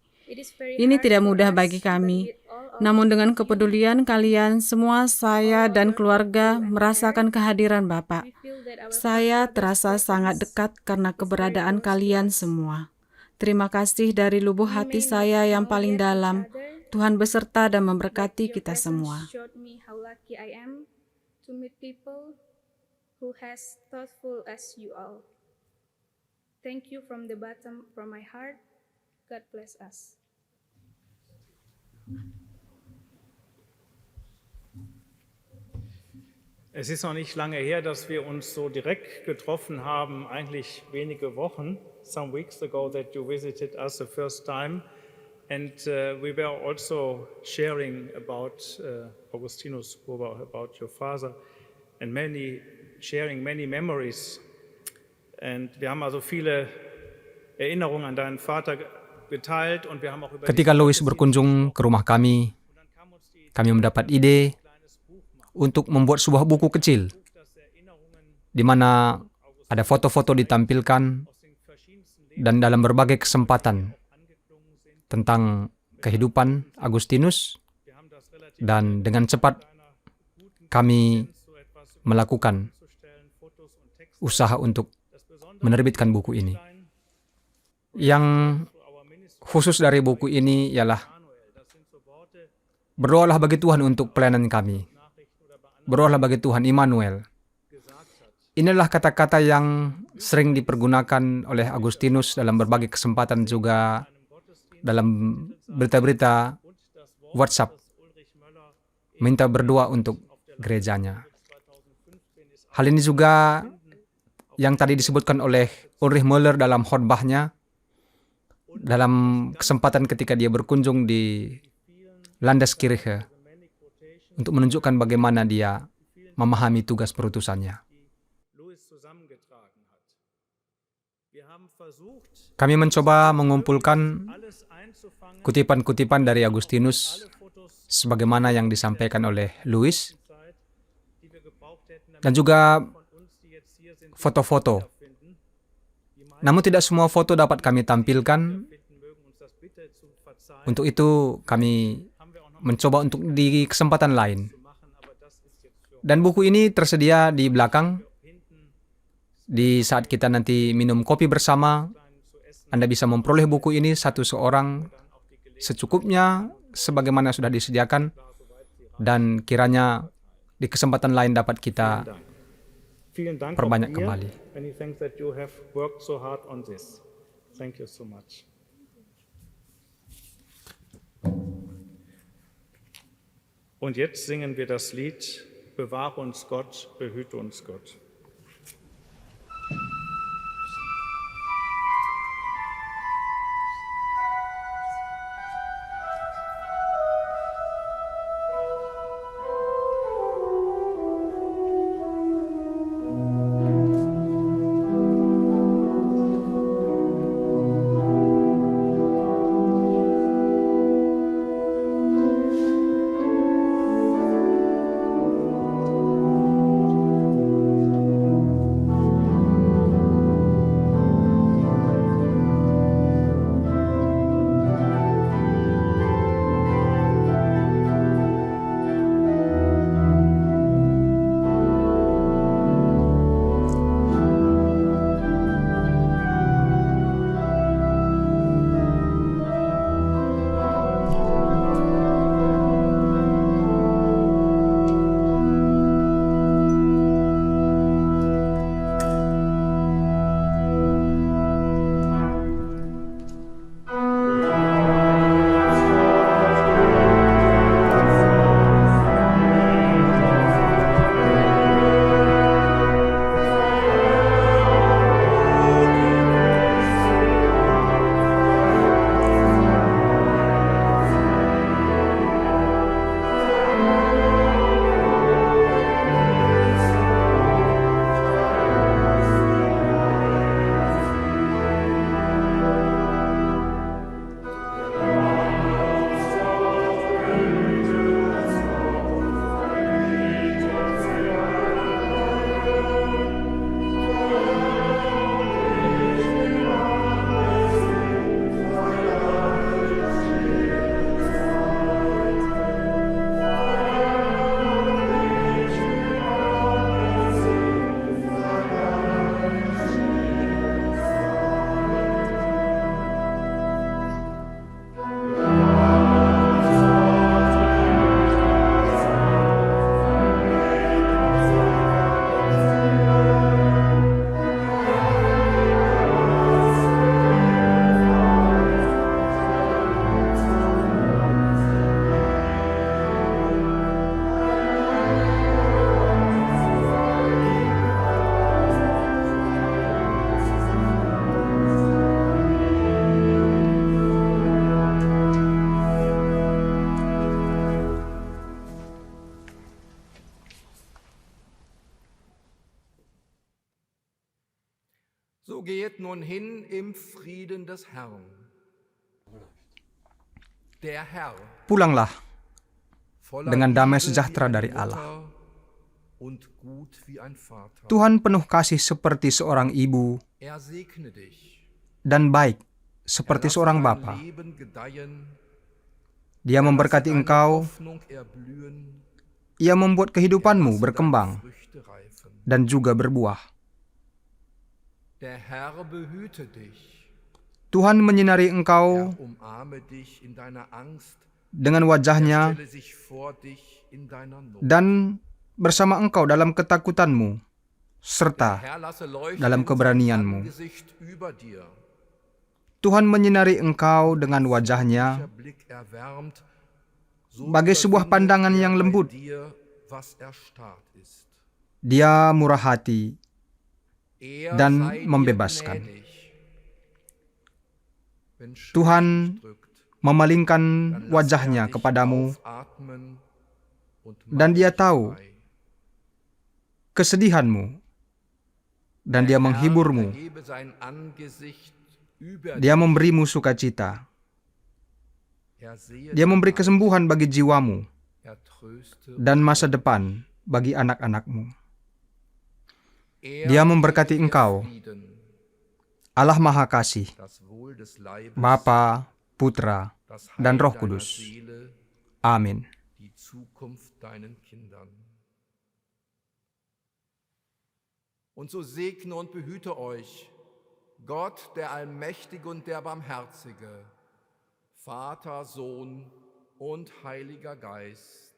[SPEAKER 9] Ini tidak mudah bagi kami, namun dengan kepedulian kalian, semua saya dan keluarga merasakan kehadiran Bapak. Saya terasa sangat dekat karena keberadaan kalian semua. Terima kasih dari lubuk hati saya yang paling dalam. Tuhan beserta dan memberkati kita semua.
[SPEAKER 10] Thank you from the bottom from my heart. God bless us.
[SPEAKER 5] Es ist noch nicht lange her, dass wir uns so direkt getroffen haben, eigentlich wenige Wochen, some weeks ago that you visited us the first time. And we were also sharing about Augustinus Spurba, about your father, and sharing many memories. Und wir haben also viele Erinnerungen an deinen Vater geteilt und wir haben auch über
[SPEAKER 1] Ketika Lois berkunjung ke rumah kami mendapat ide untuk membuat sebuah buku kecil di mana ada foto-foto ditampilkan dan dalam berbagai kesempatan tentang kehidupan Agustinus, dan dengan cepat kami melakukan usaha untuk menerbitkan buku ini. Yang khusus dari buku ini ialah berdoalah bagi Tuhan untuk pelayanan kami. Berdoalah bagi Tuhan, Immanuel. Inilah kata-kata yang sering dipergunakan oleh Agustinus dalam berbagai kesempatan, juga dalam berita-berita WhatsApp, minta berdoa untuk gerejanya. Hal ini juga yang tadi disebutkan oleh Ulrich Müller dalam khotbahnya, dalam kesempatan ketika dia berkunjung di Landeskirche, untuk menunjukkan bagaimana dia memahami tugas perutusannya. Kami mencoba mengumpulkan kutipan-kutipan dari Agustinus sebagaimana yang disampaikan oleh Louis, dan juga foto-foto. Namun tidak semua foto dapat kami tampilkan. Untuk itu kami mencoba untuk di kesempatan lain. Dan buku ini tersedia di belakang. Di saat kita nanti minum kopi bersama, Anda bisa memperoleh buku ini satu seorang secukupnya sebagaimana sudah disediakan, dan kiranya di kesempatan lain dapat kita perbanyak kembali.
[SPEAKER 5] Many thanks that you have worked so hard on this. Thank you so much. Und jetzt singen wir das Lied Bewahre uns Gott, behüte uns Gott.
[SPEAKER 11] So geht nun hin im Frieden des Herrn. Der Herr
[SPEAKER 1] Pulanglah
[SPEAKER 11] voller
[SPEAKER 1] dengan damai
[SPEAKER 11] Liebe
[SPEAKER 1] sejahtera
[SPEAKER 11] wie
[SPEAKER 1] dari
[SPEAKER 11] eine
[SPEAKER 1] Allah.
[SPEAKER 11] Mutter und gut wie ein Vater.
[SPEAKER 1] Tuhan penuh kasih seperti seorang ibu
[SPEAKER 11] Er segne dich.
[SPEAKER 1] dan baik
[SPEAKER 11] Er
[SPEAKER 1] seperti
[SPEAKER 11] lasse
[SPEAKER 1] seorang
[SPEAKER 11] dein
[SPEAKER 1] bapa.
[SPEAKER 11] Leben gedeihen.
[SPEAKER 1] Dia
[SPEAKER 11] Er lasse
[SPEAKER 1] memberkati
[SPEAKER 11] deine
[SPEAKER 1] engkau,
[SPEAKER 11] Hoffnung erblühen.
[SPEAKER 1] ia membuat
[SPEAKER 11] Er
[SPEAKER 1] kehidupanmu
[SPEAKER 11] lasse deine
[SPEAKER 1] berkembang
[SPEAKER 11] Früchte reifen.
[SPEAKER 1] dan juga berbuah.
[SPEAKER 11] Der Herr behüte dich.
[SPEAKER 1] Tuhan menyinari
[SPEAKER 11] Er
[SPEAKER 1] engkau
[SPEAKER 11] umarme dich in deiner Angst.
[SPEAKER 1] dengan
[SPEAKER 11] Er
[SPEAKER 1] wajahnya
[SPEAKER 11] stelle sich vor dich in deiner Not.
[SPEAKER 1] dan bersama engkau dalam ketakutanmu,
[SPEAKER 11] Der
[SPEAKER 1] serta
[SPEAKER 11] Herr lasse leuchten
[SPEAKER 1] dalam
[SPEAKER 11] sein
[SPEAKER 1] keberanianmu.
[SPEAKER 11] Angesicht über dir.
[SPEAKER 1] Tuhan menyinari engkau dengan
[SPEAKER 11] Freundlicher
[SPEAKER 1] wajahnya
[SPEAKER 11] Blick erwärmt, so
[SPEAKER 1] bagai sebuah
[SPEAKER 11] überwindet
[SPEAKER 1] pandangan
[SPEAKER 11] er
[SPEAKER 1] yang
[SPEAKER 11] bei
[SPEAKER 1] lembut.
[SPEAKER 11] dir, was erstarrt ist.
[SPEAKER 1] Dia murah hati
[SPEAKER 11] Er
[SPEAKER 1] dan
[SPEAKER 11] sei dir
[SPEAKER 1] membebaskan.
[SPEAKER 11] gnädig. Wenn Schmerz
[SPEAKER 1] Tuhan
[SPEAKER 11] dich drückt,
[SPEAKER 1] memalingkan
[SPEAKER 11] dann lasse
[SPEAKER 1] wajahnya
[SPEAKER 11] er dich
[SPEAKER 1] kepadamu
[SPEAKER 11] aufatmen und
[SPEAKER 1] dan
[SPEAKER 11] mach
[SPEAKER 1] Dia
[SPEAKER 11] dich
[SPEAKER 1] tahu
[SPEAKER 11] frei.
[SPEAKER 1] kesedihanmu dan Dia
[SPEAKER 11] Der Herr
[SPEAKER 1] menghiburmu.
[SPEAKER 11] erhebe sein Angesicht über
[SPEAKER 1] Dia
[SPEAKER 11] dich.
[SPEAKER 1] memberimu sukacita.
[SPEAKER 11] Er sehe
[SPEAKER 1] Dia memberi
[SPEAKER 11] dein
[SPEAKER 1] kesembuhan bagi jiwamu
[SPEAKER 11] Leid, er tröste
[SPEAKER 1] dan masa depan bagi anak-anakmu.
[SPEAKER 11] er
[SPEAKER 1] Dia memberkati
[SPEAKER 11] gebe dir
[SPEAKER 1] engkau,
[SPEAKER 11] Frieden,
[SPEAKER 1] Allah Maha Kasih,
[SPEAKER 11] das Wohl des Leibes,
[SPEAKER 1] Bapa, Putra,
[SPEAKER 11] das
[SPEAKER 1] dan
[SPEAKER 11] Heil
[SPEAKER 1] Roh
[SPEAKER 11] deiner
[SPEAKER 1] Kudus.
[SPEAKER 11] Seele,
[SPEAKER 1] Amin.
[SPEAKER 11] die Zukunft deinen Kindern. Und so segne und behüte euch Gott, der Allmächtige und der Barmherzige, Vater, Sohn und Heiliger Geist.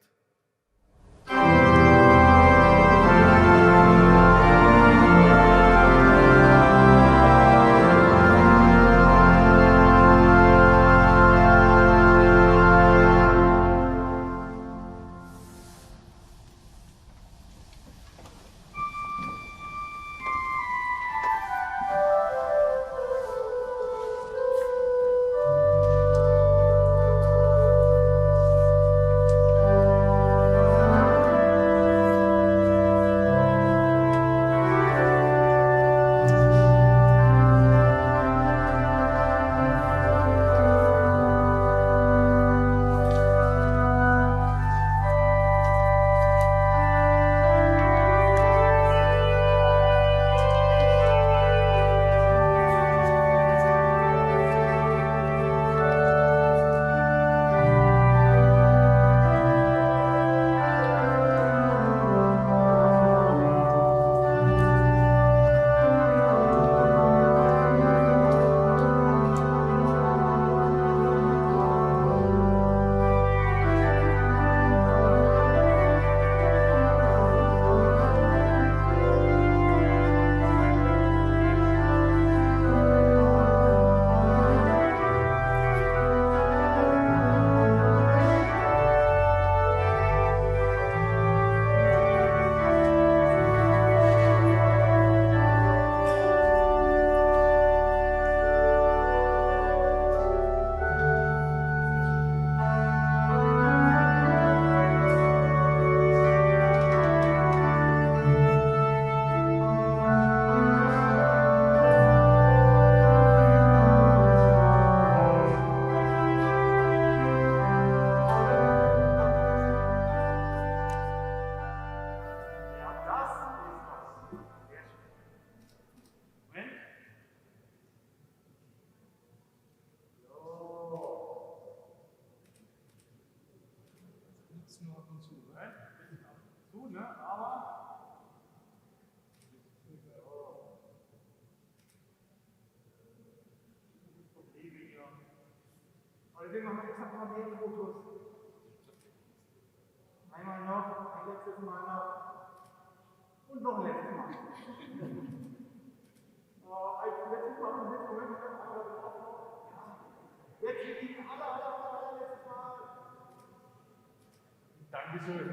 [SPEAKER 12] Deswegen machen wir extra mal mehrere Fotos. Einmal noch, ein letztes Mal noch und noch ein letztes Mal. Als letztes Mal und jetzt Moment, jetzt wir gehen allerletztes Mal. Dankeschön.